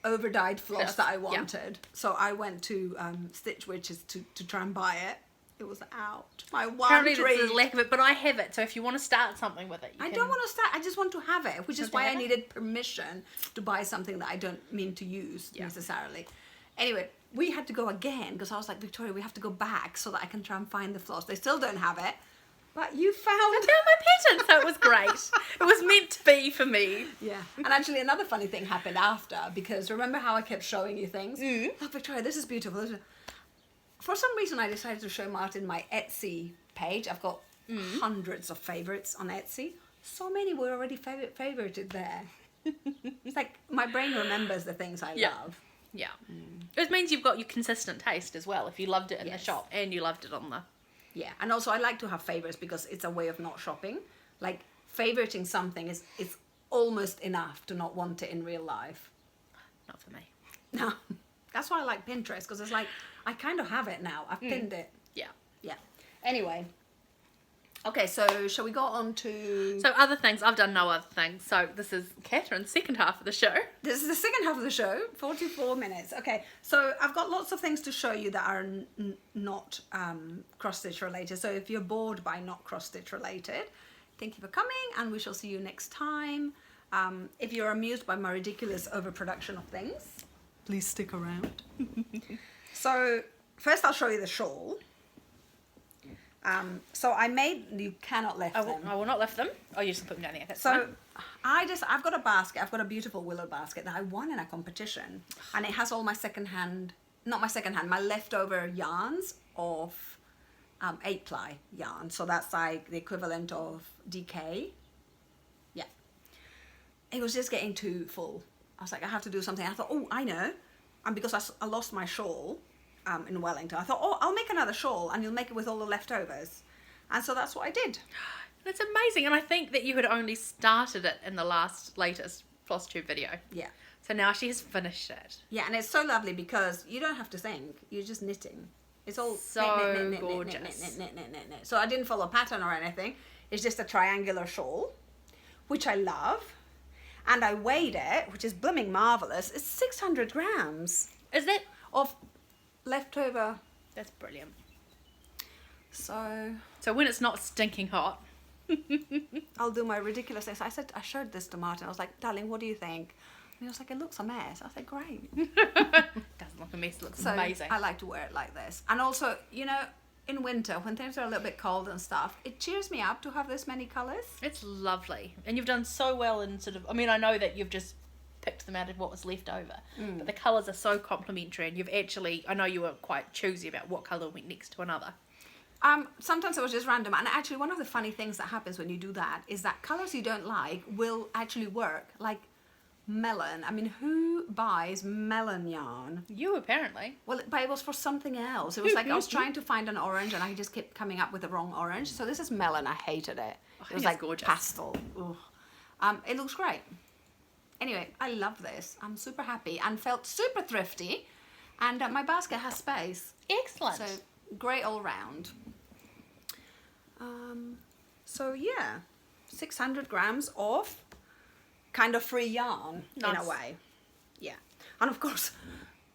over-dyed floss that I wanted. Yeah. So I went to Stitch Witches to try and buy it. It was out. My one Apparently dream. there's a lack of it, but I have it. So if you want to start something with it, I don't want to start. I just want to have it, which is why I needed permission to buy something that I don't mean to use necessarily. Anyway, we had to go again because I was like, Victoria, we have to go back so that I can try and find the floss. They still don't have it, but you found my pattern, so it was great. It was meant to be for me. Yeah. And actually another funny thing happened after, because remember how I kept showing you things? Look, Victoria, this is beautiful. For some reason, I decided to show Martin my Etsy page. I've got hundreds of favourites on Etsy. So many were already favorited there. It's like my brain remembers the things I love. Yeah. It means you've got your consistent taste as well. If you loved it in the shop and you loved it on the... Yeah. And also I like to have favourites because it's a way of not shopping. Like favouriting something is almost enough to not want it in real life. Not for me. No. That's why I like Pinterest, because it's like, I kind of have it now. I've pinned it. Yeah. Yeah. Anyway. Okay, so shall we go on to... So other things, I've done no other things. So this is Catherine's second half of the show. This is the second half of the show, 44 minutes. Okay, so I've got lots of things to show you that are not cross-stitch related. So if you're bored by not cross-stitch related, thank you for coming and we shall see you next time. If you're amused by my ridiculous overproduction of things, please stick around. So first I'll show you the shawl. So I made, you cannot lift I them. will not lift them. Oh, you just put them down there. That's So fine. I've got a basket. I've got a beautiful willow basket that I won in a competition, and it has all my my leftover yarns of 8-ply yarn. So that's like the equivalent of DK. Yeah. It was just getting too full. I was like, I have to do something. I thought, oh, I know. And because I lost my shawl in Wellington, I thought, oh, I'll make another shawl, and you'll make it with all the leftovers. And so that's what I did. It's amazing, and I think that you had only started it in the latest Flosstube video. Yeah. So now she has finished it. Yeah, and it's so lovely because you don't have to think. You're just knitting. It's all So gorgeous. knit. So I didn't follow a pattern or anything. It's just a triangular shawl, which I love. And I weighed it, which is blooming marvellous. It's 600 grams Is that? of leftover. That's brilliant. So So when it's not stinking hot. I'll do my ridiculous things. I showed this to Martin. I was like, darling, what do you think? And he was like, it looks a mess. I said, great. Doesn't look a mess, it looks So amazing. I like to wear it like this. And also, you know, in winter, when things are a little bit cold and stuff, it cheers me up to have this many colours. It's lovely. And you've done so well in sort of, I mean, I know that you've just picked them out of what was left over, but the colours are so complementary, and you've actually, I know you were quite choosy about what colour went next to another. Sometimes it was just random. And actually, one of the funny things that happens when you do that is that colours you don't like will actually work. Like melon. I mean, who buys melon yarn? You apparently. Well, but it was for something else. It was like I was trying to find an orange and I just kept coming up with the wrong orange. So this is melon. I hated it. It was like gorgeous. pastel. Ugh. It looks great. Anyway, I love this. I'm super happy and felt super thrifty. And my basket has space. Excellent. So great all round. So yeah, 600 grams of kind of free yarn in a Nice. way. Yeah. And of course,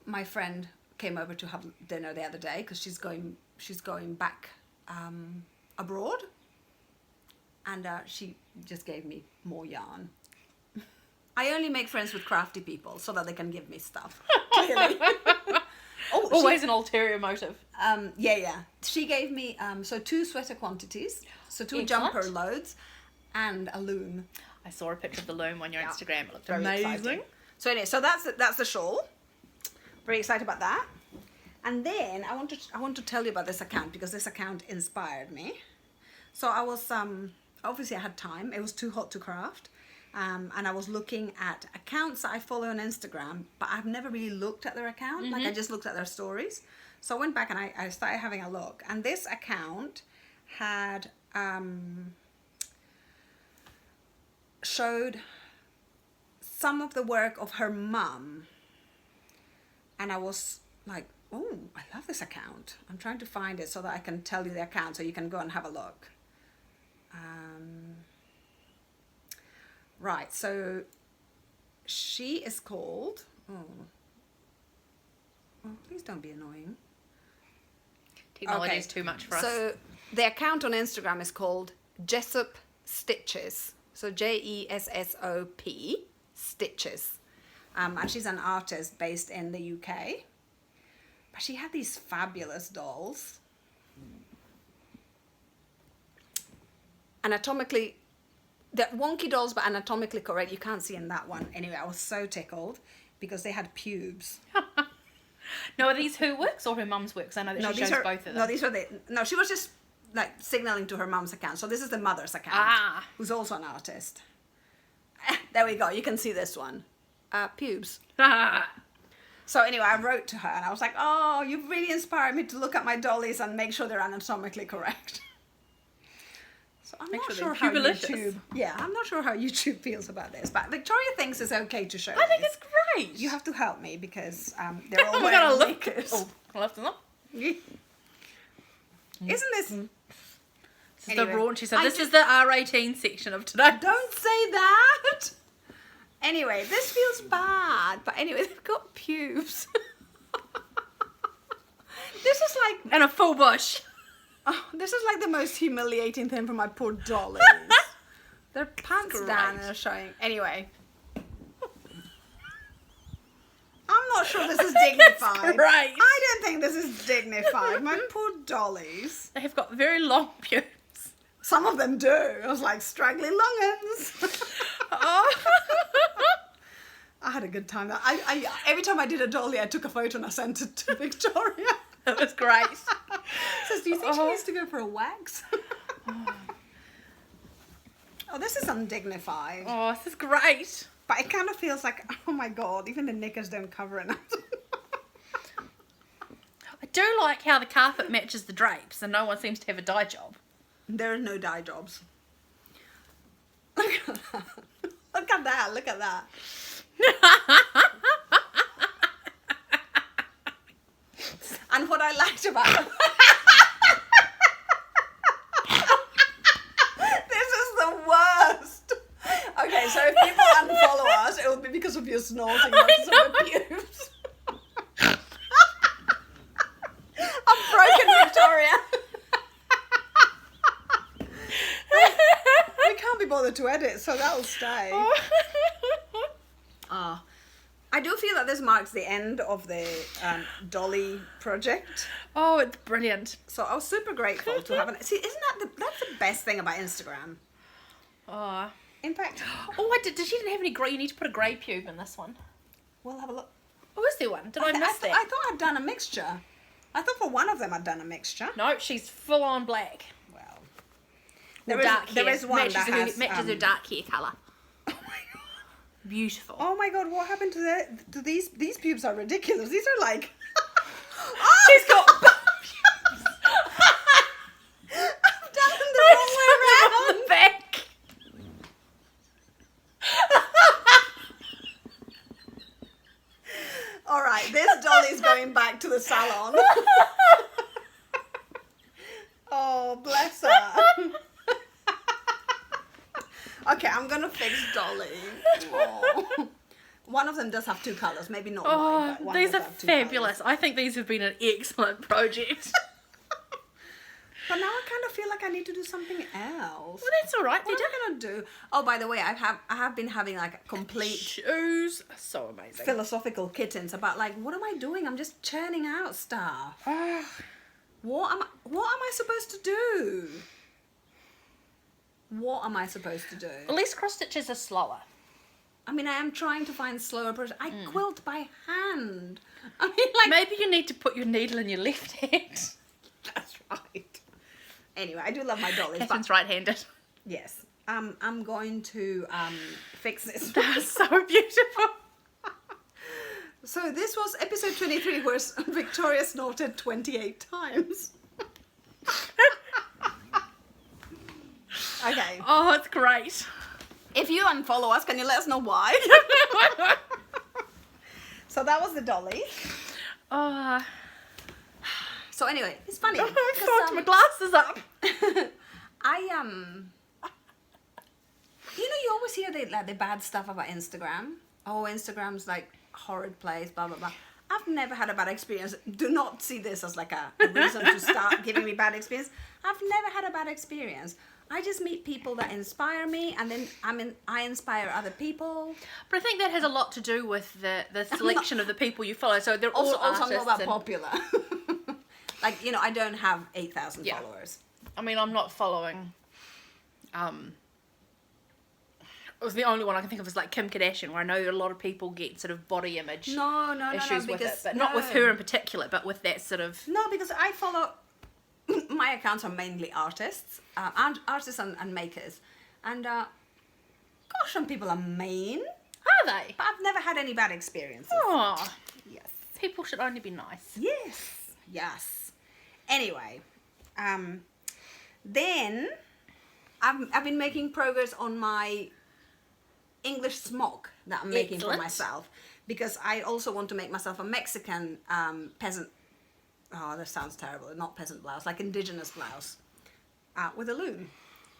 my friend came over to have dinner the other day because she's going back abroad, and she just gave me more yarn. I only make friends with crafty people so that they can give me stuff. Clearly. Oh, Always an ulterior motive. yeah. She gave me so 2 sweater quantities, so 2 Excellent. jumper loads, and a loom. I saw a picture of the loom on your Yeah. Instagram. It looked Very amazing. exciting. So anyway, so that's the shawl. Very excited about that. And then I want to tell you about this account because this account inspired me. So I was obviously I had time. It was too hot to craft. And I was looking at accounts that I follow on Instagram, but I've never really looked at their account. Like I just looked at their stories. So I went back and I started having a look. And this account had showed some of the work of her mum. And I was like, oh, I love this account. I'm trying to find it so that I can tell you the account so you can go and have a look. Right, so she is called, please don't be annoying. Technology is too much for us. So the account on Instagram is called Jessup Stitches. So Jessop Stitches. And she's an artist based in the UK. But she had these fabulous dolls. Anatomically, they're wonky dolls, but anatomically correct. You can't see in that one. Anyway, I was so tickled because they had pubes. No, are these her works or her mum's works? I know that she shows both of them. No, these are no, she was just like signaling to her mum's account. So this is the mother's account, who's also an artist. There we go. You can see this one. Pubes. So anyway, I wrote to her and I was like, oh, you've really inspired me to look at my dollies and make sure they're anatomically correct. So I'm not sure how YouTube. Yeah, I'm not sure how YouTube feels about this, but Victoria thinks it's okay to show. I think it's great. You have to help me because they're all We're gonna wearing look. knickers. Oh, can I lift them up? Isn't this? This is Anyway, the raunchy stuff. This is the R18 section of today. Don't say that. Anyway, this feels bad, but anyway, they've got pubes. This is like And a full bush. oh, this is like the most humiliating thing for my poor dollies. Their pants down and are showing. Anyway, I'm not sure this is dignified. Great. I don't think this is dignified. My poor dollies. They have got very long pubes. Some of them do. I was like, straggly long ends. Oh. I had a good time. I every time I did a dolly, I took a photo and I sent it to Victoria. It was great. Says, do you think she needs to go for a wax? Oh, this is undignified. Oh, this is great. But it kind of feels like, oh my god, even the knickers don't cover enough. I do like how the carpet matches the drapes and no one seems to have a dye job. There are no dye jobs. Look at that. Look at that. Look at that. And what I liked about it, this is the worst. Okay, so if people unfollow us, it will be because of your snorting, not because of your pubes. I'm broken, Victoria. We can't be bothered to edit, so that'll stay. I do feel that this marks the end of the dolly project. Oh, it's brilliant. So I was super grateful to have it. See, isn't that's the best thing about Instagram? Oh. In fact, Did she didn't have any grey? You need to put a grey pube in this one. we'll have a look. Oh, is there one? Did I miss that? I thought I'd done a mixture. I thought for one of them I'd done a mixture. No, she's full on black. Well, There is one that has matches her dark hair colour. Oh my god! Beautiful. Oh my god! What happened to these? These pubes are ridiculous. These are like. She's got. I've done them the wrong way around. On the back. All right, this dolly's going back to the salon. Oh, bless her. Okay, I'm gonna fix Dolly. Oh. One of them does have two colours, maybe not white, but one These does are have two fabulous. colours. I think these have been an excellent project. But now I kind of feel like I need to do something else. Well, that's all right. What am I gonna do? Oh, by the way, I have been having like a complete Shoes are so amazing. philosophical kittens about like, what am I doing? I'm just churning out stuff. What am I supposed to do? What am I supposed to do? At least cross stitches are slower. I mean, I am trying to find slower process. I quilt by hand. I mean, like Maybe you need to put your needle in your left hand. that's right. Anyway, I do love my dollies. Catherine's right-handed. Yes, I'm going to fix this. They're so beautiful. So this was episode 23, where Victoria snorted 28 times. Okay. Oh, it's great. If you unfollow us, can you let us know why? So that was the dolly. So anyway, it's funny. I fucked my glasses up. You know, you always hear the bad stuff about Instagram. Oh, Instagram's like horrid place, blah blah blah. I've never had a bad experience. Do not see this as like a reason to start giving me bad experience. I've never had a bad experience. I just meet people that inspire me, and then I inspire other people. But I think that has a lot to do with the selection of the people you follow. So they're all Also, I'm artists not that and- popular. Like, you know, I don't have 8,000 Yeah. followers. I mean, I'm not following. It was the only one I can think of is like Kim Kardashian, where I know a lot of people get sort of body image No, issues with it, because but not with her in particular, but with that sort of. No, because I follow. My accounts are mainly artists, artists and makers, and gosh, some people are mean. Are they? But I've never had any bad experiences. Oh, Yes. people should only be nice. Yes. Anyway, then I've been making progress on my English smock that I'm making for Excellent. myself, because I also want to make myself a Mexican peasant. Oh, that sounds terrible. Not peasant blouse, like indigenous blouse with a loom.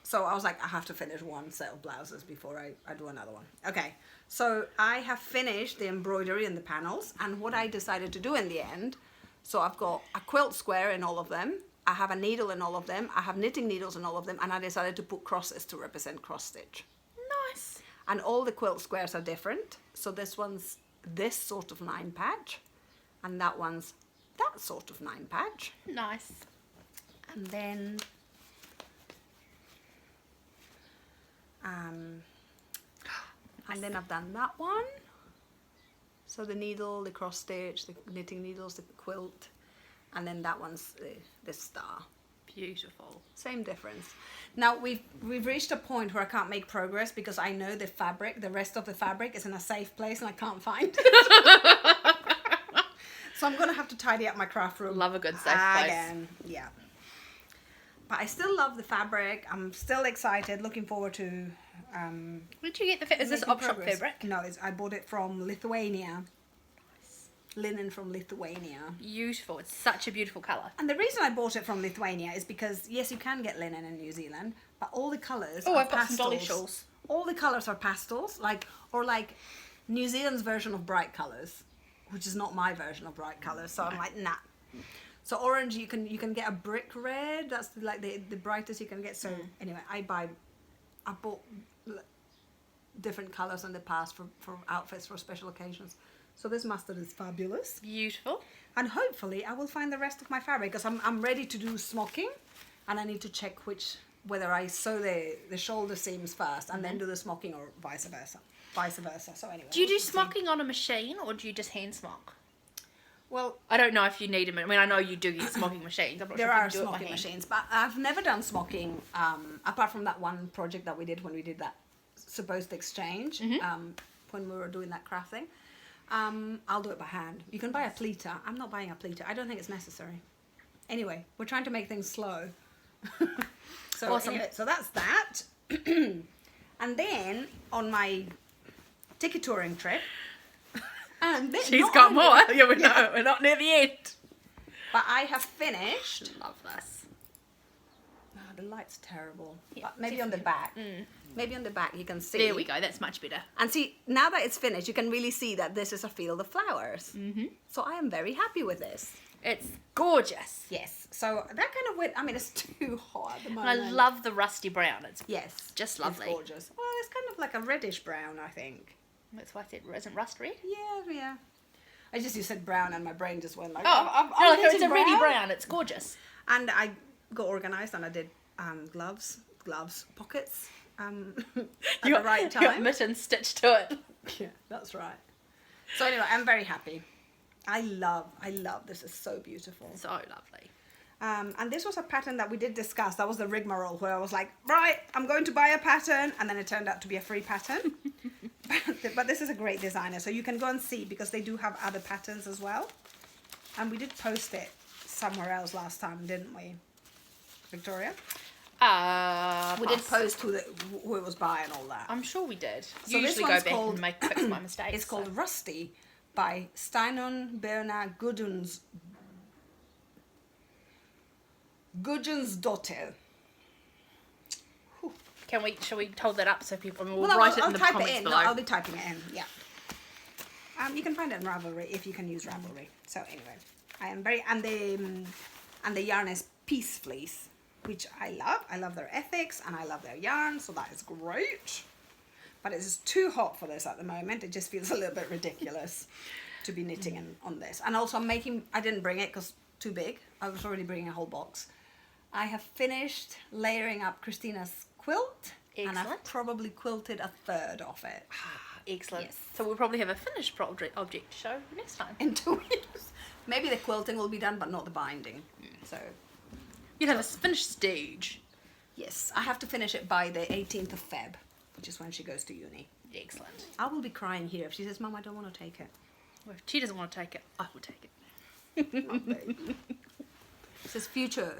So I was like, I have to finish one set of blouses before I do another one. Okay, so I have finished the embroidery and the panels, and what I decided to do in the end, so I've got a quilt square in all of them, I have a needle in all of them, I have knitting needles in all of them, and I decided to put crosses to represent cross stitch. Nice. And all the quilt squares are different. So this one's this sort of 9 patch. And that one's that sort of 9 patch. Nice. And then I've done that one. So the needle, the cross stitch, the knitting needles, the quilt, and then that one's the star. Beautiful. Same difference. Now we've reached a point where I can't make progress because I know the fabric, the rest of the fabric is in a safe place and I can't find it. So I'm gonna have to tidy up my craft room. Love a good safe place. Again, yeah. But I still love the fabric. I'm still excited. Looking forward to. Where did you get the? Is this making op shop progress. fabric? No, I bought it from Lithuania. Linen from Lithuania. Beautiful. It's such a beautiful colour. And the reason I bought it from Lithuania is because yes, you can get linen in New Zealand, but all the colours. Oh, are I've got pastels. some dolly shawls. All the colours are pastels, like New Zealand's version of bright colours, which is not my version of bright colours. So I'm like, nah. So orange, you can get a brick red. That's like the brightest you can get. So anyway, I bought different colours in the past for outfits for special occasions. So this mustard is fabulous. Beautiful. And hopefully I will find the rest of my fabric because I'm ready to do smocking, and I need to check whether I sew the shoulder seams first and then do the smocking or vice versa. So anyway. Do you do smocking on a machine or do you just hand smock? Well, I don't know if you need them. I mean, I know you do use smocking machines. I'm not there sure are if you can do it by smocking hand. machines, but I've never done smocking apart from that one project that we did when we did that supposed exchange when we were doing that craft thing. I'll do it by hand. You can buy a pleater. I'm not buying a pleater. I don't think it's necessary. Anyway, we're trying to make things slow. So Awesome. anyway, so that's that. And then on my ticket touring trip, and then She's not got only- more. Yeah, we're not near the end. But I have finished. Love this. Oh, the light's terrible. Yeah, But maybe on the back. Maybe on the back you can see. There we go. That's much better. And see, now that it's finished, you can really see that this is a field of flowers. So I am very happy with this. It's gorgeous. Yes. So that kind of went, I mean, it's too hot at the And moment. I love the rusty brown. It's Yes. just lovely. It's gorgeous. Well, it's kind of like a reddish brown, I think. That's why I said, isn't rust red? Yeah. You said brown and my brain just went like, Oh, I'm no, it's knitting a reddy brown. It's gorgeous. And I got organised and I did gloves, pockets at the right You got time. mittens stitched to it. Yeah, that's right. So anyway, I'm very happy. I love this. Is so beautiful. So lovely. And this was a pattern that we did discuss. That was the rigmarole where I was like, right, I'm going to buy a pattern, and then it turned out to be a free pattern. But this is a great designer, so you can go and see because they do have other patterns as well. And we did post it somewhere else last time, didn't we, Victoria? We did post who it was by and all that. I'm sure we did. So this Usually go one's back called- and fix my mistakes. It's called Rusty by Steinon Berna Gudjonsdottir. Shall we hold that up so people will Well, write it I'll in the type comments it in. below? No, I'll be typing it in. Yeah. You can find it in Ravelry if you can use Ravelry. So anyway, I am very and the yarn is Peace Fleece, which I love. I love their ethics and I love their yarn, so that is great. But it is too hot for this at the moment. It just feels a little bit ridiculous to be knitting on this. And also I didn't bring it because too big. I was already bringing a whole box. I have finished layering up Christina's quilt. And I've Excellent. probably quilted a third of it. Excellent. Yes. So we'll probably have a finished object to show next time. In 2 weeks. Maybe the quilting will be done, but not the binding. So, You'll have a finished stage. yes, I have to finish it by the 18th of Feb, which is when she goes to uni. Excellent. I will be crying here if she says, Mum, I don't want to take it. Well, if she doesn't want to take it, I will take it. It says future,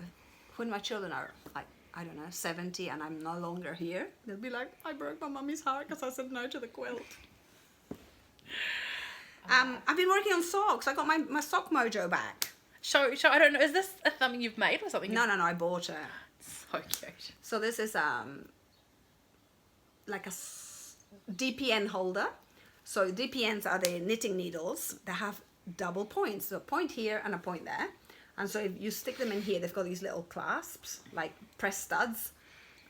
when my children are like, I don't know, 70 and I'm no longer here, they'll be like, I broke my mummy's heart because I said no to the quilt. I've been working on socks. I got my sock mojo back. Show, I don't know, is this something you've made or something? No, I bought it. So cute. So this is like a DPN holder. So DPNs are the knitting needles that have double points. So a point here and a point there. And so if you stick them in here, they've got these little clasps, like press studs,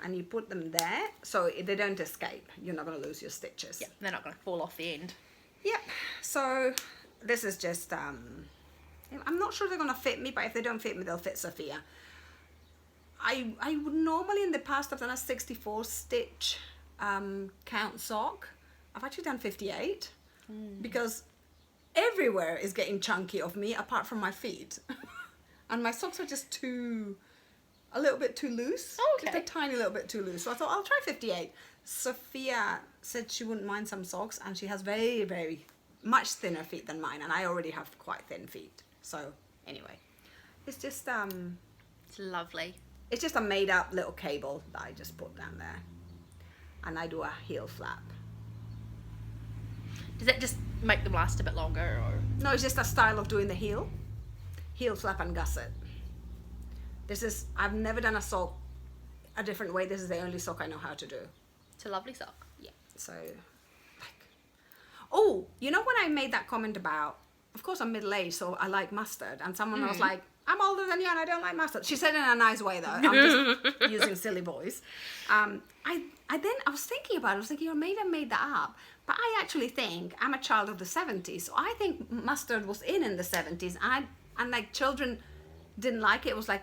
and you put them there so they don't escape. You're not going to lose your stitches. Yeah, they're not going to fall off the end. Yep. So this is just I'm not sure they're going to fit me, but if they don't fit me, they'll fit Sophia. I would normally in the past have done a 64 stitch count sock. I've actually done 58 because everywhere is getting chunky of me apart from my feet. And my socks are just a little bit too loose. Oh, okay. Just a tiny little bit too loose. So I thought I'll try 58. Sophia said she wouldn't mind some socks, and she has very, very much thinner feet than mine, and I already have quite thin feet. So anyway, it's just It's lovely. it's just a made up little cable that I just put down there, and I do a heel flap. Does that just make them last a bit longer, or? No, it's just a style of doing the heel flap and gusset. I've never done a sock a different way. This is the only sock I know how to do. It's a lovely sock. Yeah. So, oh, you know when I made that comment about, of course I'm middle-aged, so I like mustard, and someone was like, I'm older than you and I don't like mustard. She said it in a nice way though. I'm just using silly voice. I was thinking about it. I was thinking, maybe I made that up. But I actually think I'm a child of the 70s. So I think mustard was in the 70s. And like children didn't like it. It was like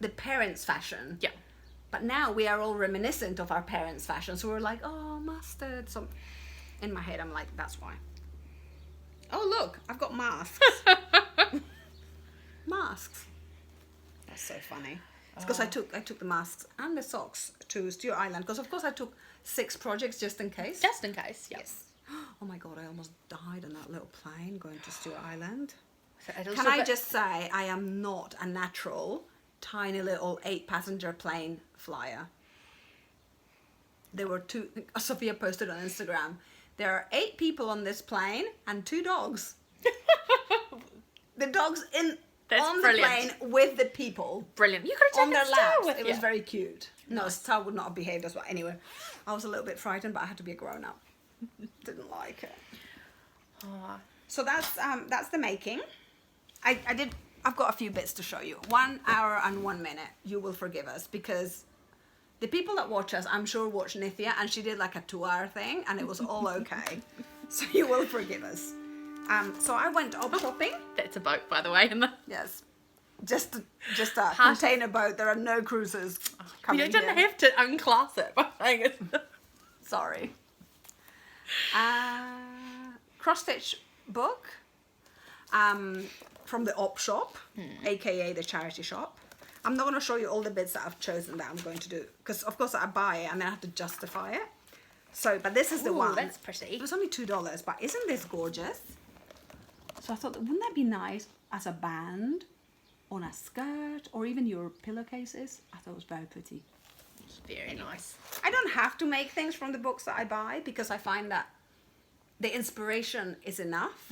the parents' fashion. Yeah. But now we are all reminiscent of our parents' fashion. So we're like, oh, mustard. So in my head, I'm like, that's why. Oh, look, I've got masks. Masks. That's so funny. It's because I took the masks and the socks to Stewart Island, because of course I took 6 projects just in case. Just in case, yeah. Yes. Oh my god, I almost died on that little plane going to Stewart Island. So Can I just say I am not a natural tiny little 8-passenger plane flyer. There were 2, Sophia posted on Instagram, there are 8 people on this plane and 2 dogs. The dogs on brilliant. the plane with the people. Brilliant. You could have On taken their Star laps. with It you. was very cute. No, Star would not have behaved as well. Anyway, I was a little bit frightened, but I had to be a grown-up. Didn't like it. Oh. So that's the making. I've got a few bits to show you. 1 hour and 1 minute. You will forgive us because the people that watch us, I'm sure, watch Nithya, and she did like a 2-hour thing, and it was all okay. So you will forgive us. So I went op shopping. That's a boat, by the way. Yes, just a container boat. There are no cruises coming. You didn't have to unclass it by saying it. Sorry. Cross stitch book. From the op shop, aka the charity shop. I'm not going to show you all the bits that I've chosen that I'm going to do, because of course I buy it and then I have to justify it. So, but this is the one. That's pretty. It was only $2, but isn't this gorgeous? So I thought, wouldn't that be nice as a band on a skirt or even your pillowcases? I thought it was very pretty. Very nice. I don't have to make things from the books that I buy because I find that the inspiration is enough.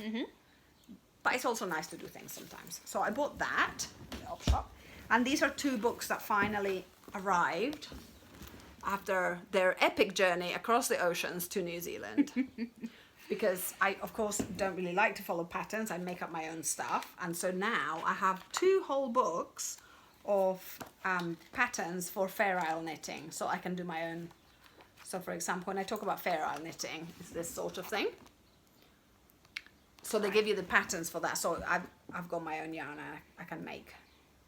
But it's also nice to do things sometimes. So I bought that in the op shop. And these are 2 books that finally arrived after their epic journey across the oceans to New Zealand. Because I, of course, don't really like to follow patterns. I make up my own stuff. And so now I have 2 whole books of patterns for Fair Isle knitting. So I can do my own. So for example, when I talk about Fair Isle knitting, it's this sort of thing. So they give you the patterns for that. So I've got my own yarn and I can make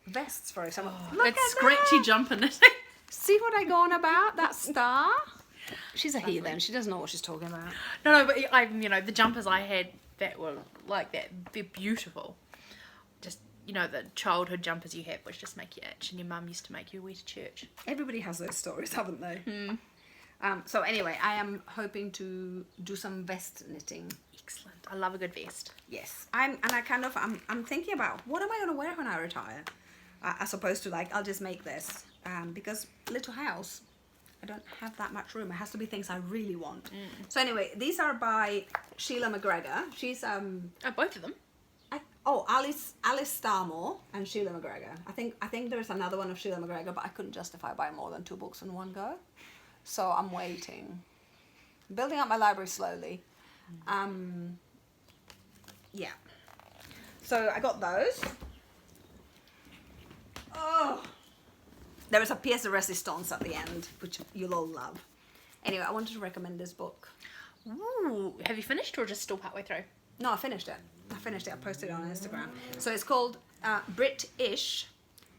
vests, for example. Look It's at scratchy that. jumper knitting. See what I go on about? That star? She's a heathen. She doesn't know what she's talking about. No, but the jumpers I had that were like that, they're beautiful. Just, the childhood jumpers you have, which just make you itch, and your mum used to make you wear to church. Everybody has those stories, haven't they? So anyway, I am hoping to do some vest knitting. Excellent. I love a good vest. Yes. I'm thinking about what am I going to wear when I retire? As opposed to like, I'll just make this. Because little house, I don't have that much room. It has to be things I really want. So anyway, these are by Sheila McGregor. She's Both of them. Alice Starmore and Sheila McGregor. I think there's another one of Sheila McGregor, but I couldn't justify buying more than 2 books in one go. So I'm waiting. Building up my library slowly. Yeah. So I got those. Oh. There is a pièce de résistance at the end, which you'll all love. Anyway, I wanted to recommend this book. Ooh, have you finished or just still partway through? No, I finished it. I finished it. I posted it on Instagram. So it's called BRIT-ish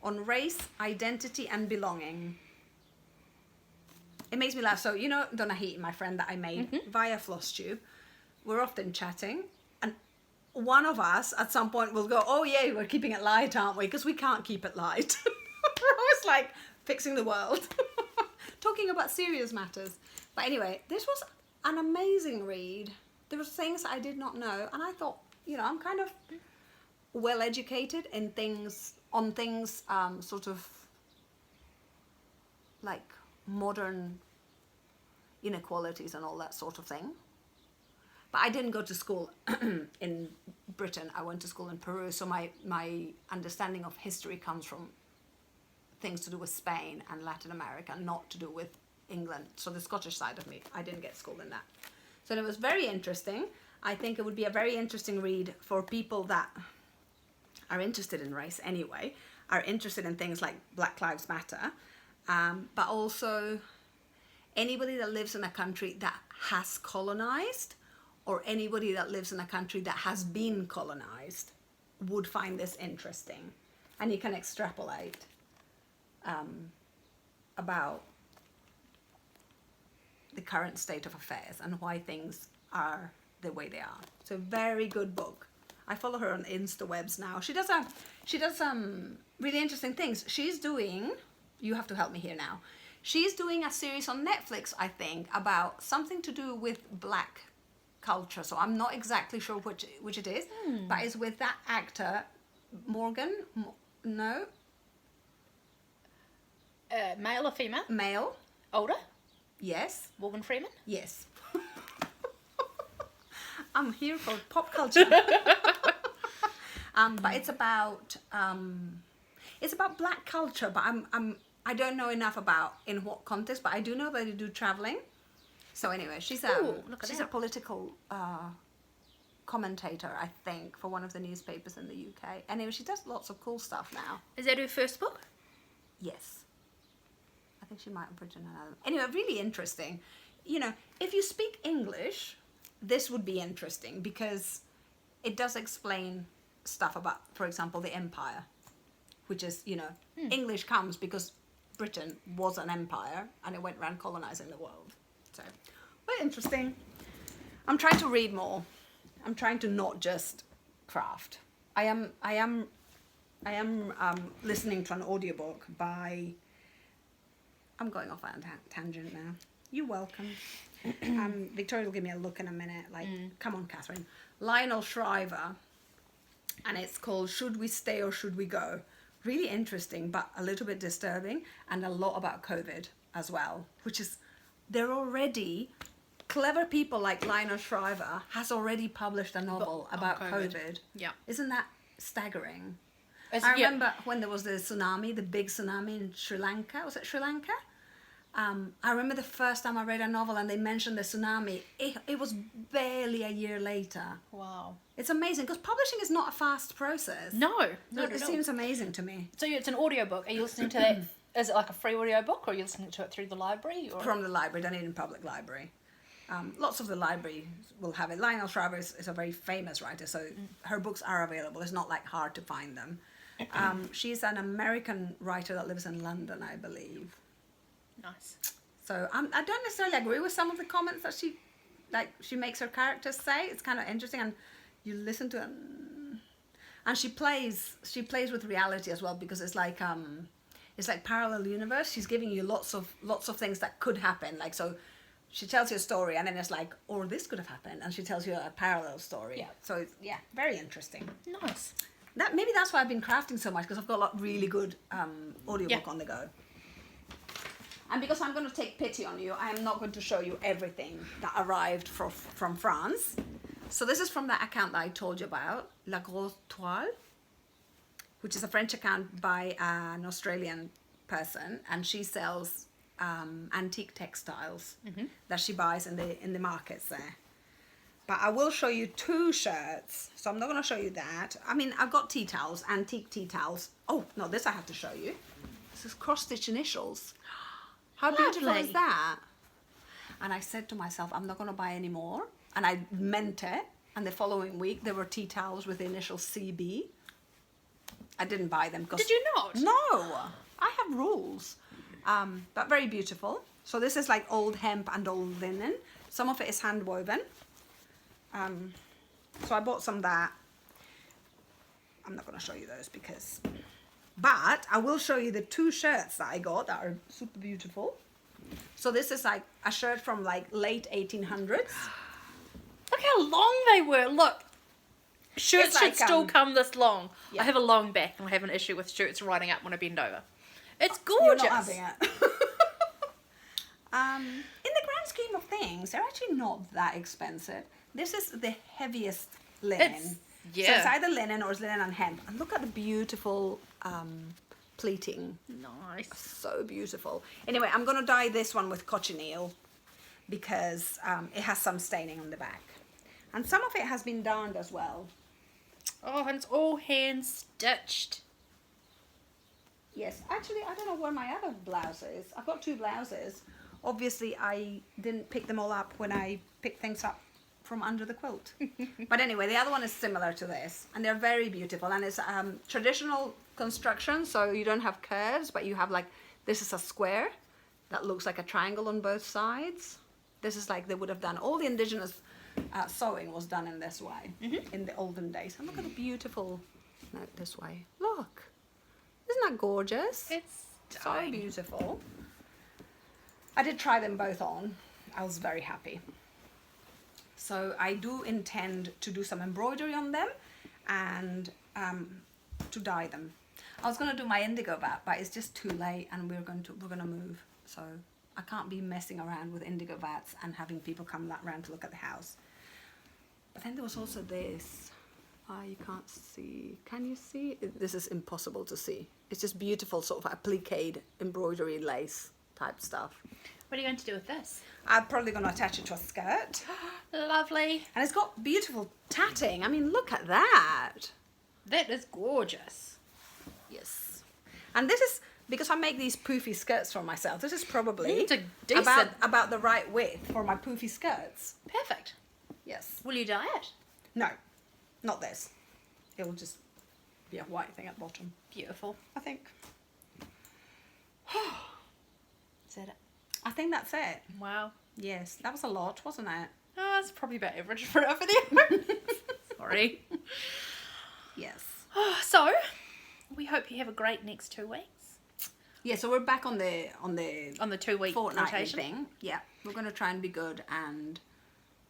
on race, identity, and belonging. It makes me laugh. So, you know Donahiti, my friend that I made via Flosstube, we're often chatting, and one of us at some point will go, oh yeah, we're keeping it light, aren't we? Because we can't keep it light. We're always like fixing the world, talking about serious matters. But anyway, this was an amazing read. There were things I did not know, and I thought, you know, I'm kind of well educated in things, sort of like modern inequalities and all that sort of thing. But I didn't go to school in Britain. I went to school in Peru, so my understanding of history comes from things to do with Spain and Latin America, not to do with England. So the Scottish side of me, I didn't get schooled in that. So it was very interesting. I think it would be a very interesting read for people that are interested in race anyway, are interested in things like Black Lives Matter, but also anybody that lives in a country that has colonized, or anybody that lives in a country that has been colonized would find this interesting. And you can extrapolate about the current state of affairs and why things are the way they are. It's a very good book. I follow her on InstaWebs now. She does really interesting things. She's doing, you have to help me here now. She's doing a series on Netflix, I think, about something to do with Black culture. So I'm not exactly sure which it is, but it's with that actor, Morgan. No. Male or female? Male. Older? Yes. Morgan Freeman? Yes. I'm here for pop culture. But it's about Black culture, but I don't know enough about in what context, but I do know that they do traveling. So anyway, she's a political commentator, I think, for one of the newspapers in the UK. Anyway, she does lots of cool stuff now. Is that her first book? Yes. I think she might have written another. Anyway, really interesting. You know, if you speak English, this would be interesting because it does explain stuff about, for example, the empire, which is, you know, English comes because Britain was an empire and it went around colonizing the world. So, very interesting. I'm trying to read more. I'm trying to not just craft. I am listening to an audiobook by, I'm going off on a tangent now. You're welcome. Victoria will give me a look in a minute. Like, come on, Catherine. Lionel Shriver, and it's called Should We Stay or Should We Go? Really interesting, but a little bit disturbing, and a lot about COVID as well, which is, they're already, clever people like Lionel Shriver has already published a novel about COVID. Yeah. Isn't that staggering? I remember when there was the tsunami, the big tsunami in Sri Lanka. Was it Sri Lanka? I remember the first time I read a novel and they mentioned the tsunami. It was barely a year later. Wow. It's amazing because publishing is not a fast process. No. It seems amazing to me. So it's an audiobook. Are you listening to that? Is it like a free audiobook, or are you listening to it through the library? Or? From the library, done it in public library. Lots of the library will have it. Lionel Shriver is a very famous writer, so her books are available. It's not like hard to find them. She's an American writer that lives in London, I believe. Nice. So I don't necessarily agree with some of the comments that she makes her characters say. It's kind of interesting, and you listen to it, and she plays with reality as well, because it's like parallel universe. She's giving you lots of things that could happen. Like, so she tells you a story, and then it's like, or this could have happened, and she tells you a parallel story. Yeah. So it's, very interesting. Nice. Maybe that's why I've been crafting so much, because I've got a lot really good audiobook on the go. And because I'm going to take pity on you, I am not going to show you everything that arrived from France. So this is from that account that I told you about, La Grosse Toile, which is a French account by an Australian person, and she sells antique textiles that she buys in the markets there. But I will show you 2 shirts, so I'm not going to show you that. I mean, I've got tea towels, antique tea towels. Oh, no, this I have to show you. This is cross-stitch initials. How beautiful is that? And I said to myself, I'm not going to buy any more. And I meant it. and the following week there were tea towels with the initial CB. I didn't buy them because... Did you not? No, I have rules. But very beautiful. So this is like old hemp and old linen. Some of it is hand woven. So I bought some of that. I'm not going to show you those because... But I will show you the 2 shirts that I got that are super beautiful. So this is like a shirt from like late 1800s. Look how long they were. Look. Shirts It's should like, still come this long. yeah. I have a long back and I have an issue with shirts riding up when I bend over. It's gorgeous. You're not having it. In the grand scheme of things, they're actually not that expensive. This is the heaviest linen. So it's either linen or it's linen and hemp. And look at the beautiful pleating. Nice. So beautiful. Anyway, I'm going to dye this one with cochineal because it has some staining on the back. And some of it has been darned as well. Oh, and it's all hand stitched. Yes, actually, I don't know where my other blouse is. I've got 2 blouses. Obviously, I didn't pick them all up when I picked things up from under the quilt. But anyway, the other one is similar to this. And they're very beautiful. And it's traditional construction, so you don't have curves, but you have like, this is a square that looks like a triangle on both sides. This is like they would have done, all the indigenous sewing was done in this way in the olden days. And look at the beautiful, no, this way. Look. Isn't that gorgeous? It's so beautiful. I did try them both on. I was very happy. So I do intend to do some embroidery on them and to dye them. I was going to do my indigo bat, but it's just too late and we're going to move. So I can't be messing around with indigo bats and having people come around to look at the house. But then there was also this. You can't see. Can you see? This is impossible to see. It's just beautiful sort of appliqued embroidery lace type stuff. What are you going to do with this? I'm probably going to attach it to a skirt. Lovely. And it's got beautiful tatting. I mean, look at that. That is gorgeous. Yes. And this is, because I make these poofy skirts for myself, this is probably It's a decent... about the right width for my poofy skirts. Perfect. Yes. Will you dye it? No, not this. It will just be a white thing at the bottom, Beautiful. I think. Is that it? I think that's it. Wow. Yes, that was a lot, wasn't it? Oh, that's probably about average for our video. Sorry. Yes. So, we hope you have a great next 2 weeks. Yeah, so we're back on the On the 2-week fortnightly rotation. thing. Yeah, we're going to try and be good and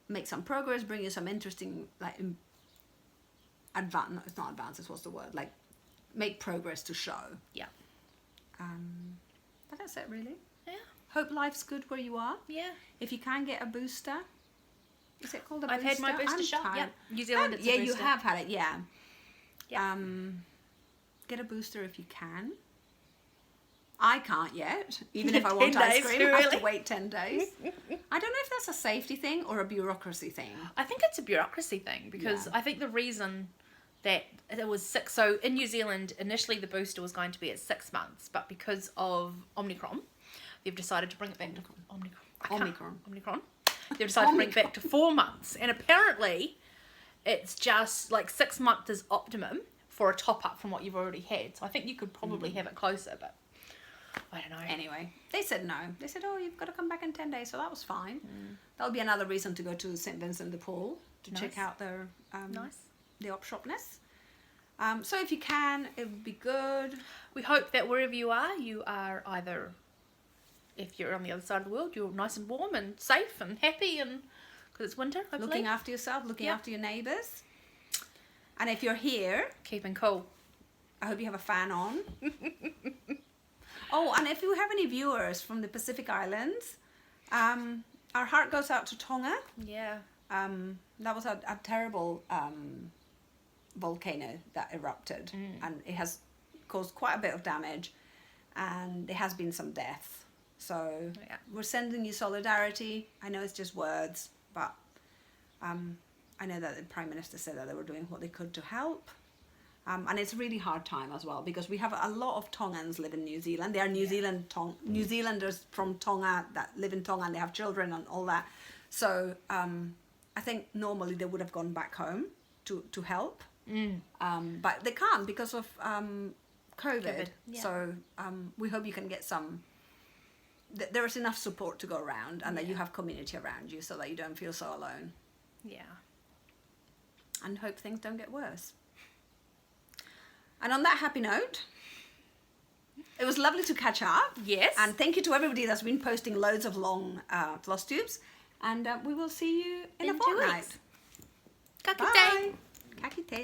make some progress, bring you some interesting, like, it's not advances, what's the word? Like, make progress to show. Yeah. But that's it, really. Yeah. Hope life's good where you are. Yeah. If you can get a booster, is it called a I've booster? had my booster I'm shot. tired. Yeah. New Zealand, it's a yeah, booster. you have had it, yeah. Yeah. Get a booster if you can. I can't yet, even if I 10 want ice days, cream. I have to really? wait 10 days. I don't know if that's a safety thing or a bureaucracy thing. I think it's a bureaucracy thing because Yeah. I think the reason that it was 6, so in New Zealand initially the booster was going to be at 6 months, but because of Omicron they've decided to bring it back to Omicron. They've decided to bring it back to 4 months, and apparently it's just like 6 months is optimum for a top up from what you've already had. So I think you could probably have it closer, but I don't know. Anyway, they said no. They said, oh, you've got to come back in 10 days, so that was fine. That'll be another reason to go to St. Vincent de Paul to check out their the op shopness. So if you can, it would be good. We hope that wherever you are either, if you're on the other side of the world, you're nice and warm and safe and happy, and because it's winter, hopefully. Looking after yourself, looking after your neighbours. And if you're here, keeping cool. I hope you have a fan on. Oh, and if you have any viewers from the Pacific Islands, our heart goes out to Tonga. Yeah. That was a terrible volcano that erupted, and it has caused quite a bit of damage, and there has been some death. So we're sending you solidarity. I know it's just words, but I know that the Prime Minister said that they were doing what they could to help. And it's a really hard time as well, because we have a lot of Tongans live in New Zealand. They are New Zealanders from Tonga that live in Tonga, and they have children and all that. So I think normally they would have gone back home to help, but they can't because of COVID. Yeah. So we hope you can get some. There is enough support to go around, and that you have community around you, so that you don't feel so alone. Yeah. And hope things don't get worse. And on that happy note, it was lovely to catch up. Yes. And thank you to everybody that's been posting loads of long floss tubes. And we will see you in a 2 fortnight. weeks. Ka kite. Bye. Ka kite.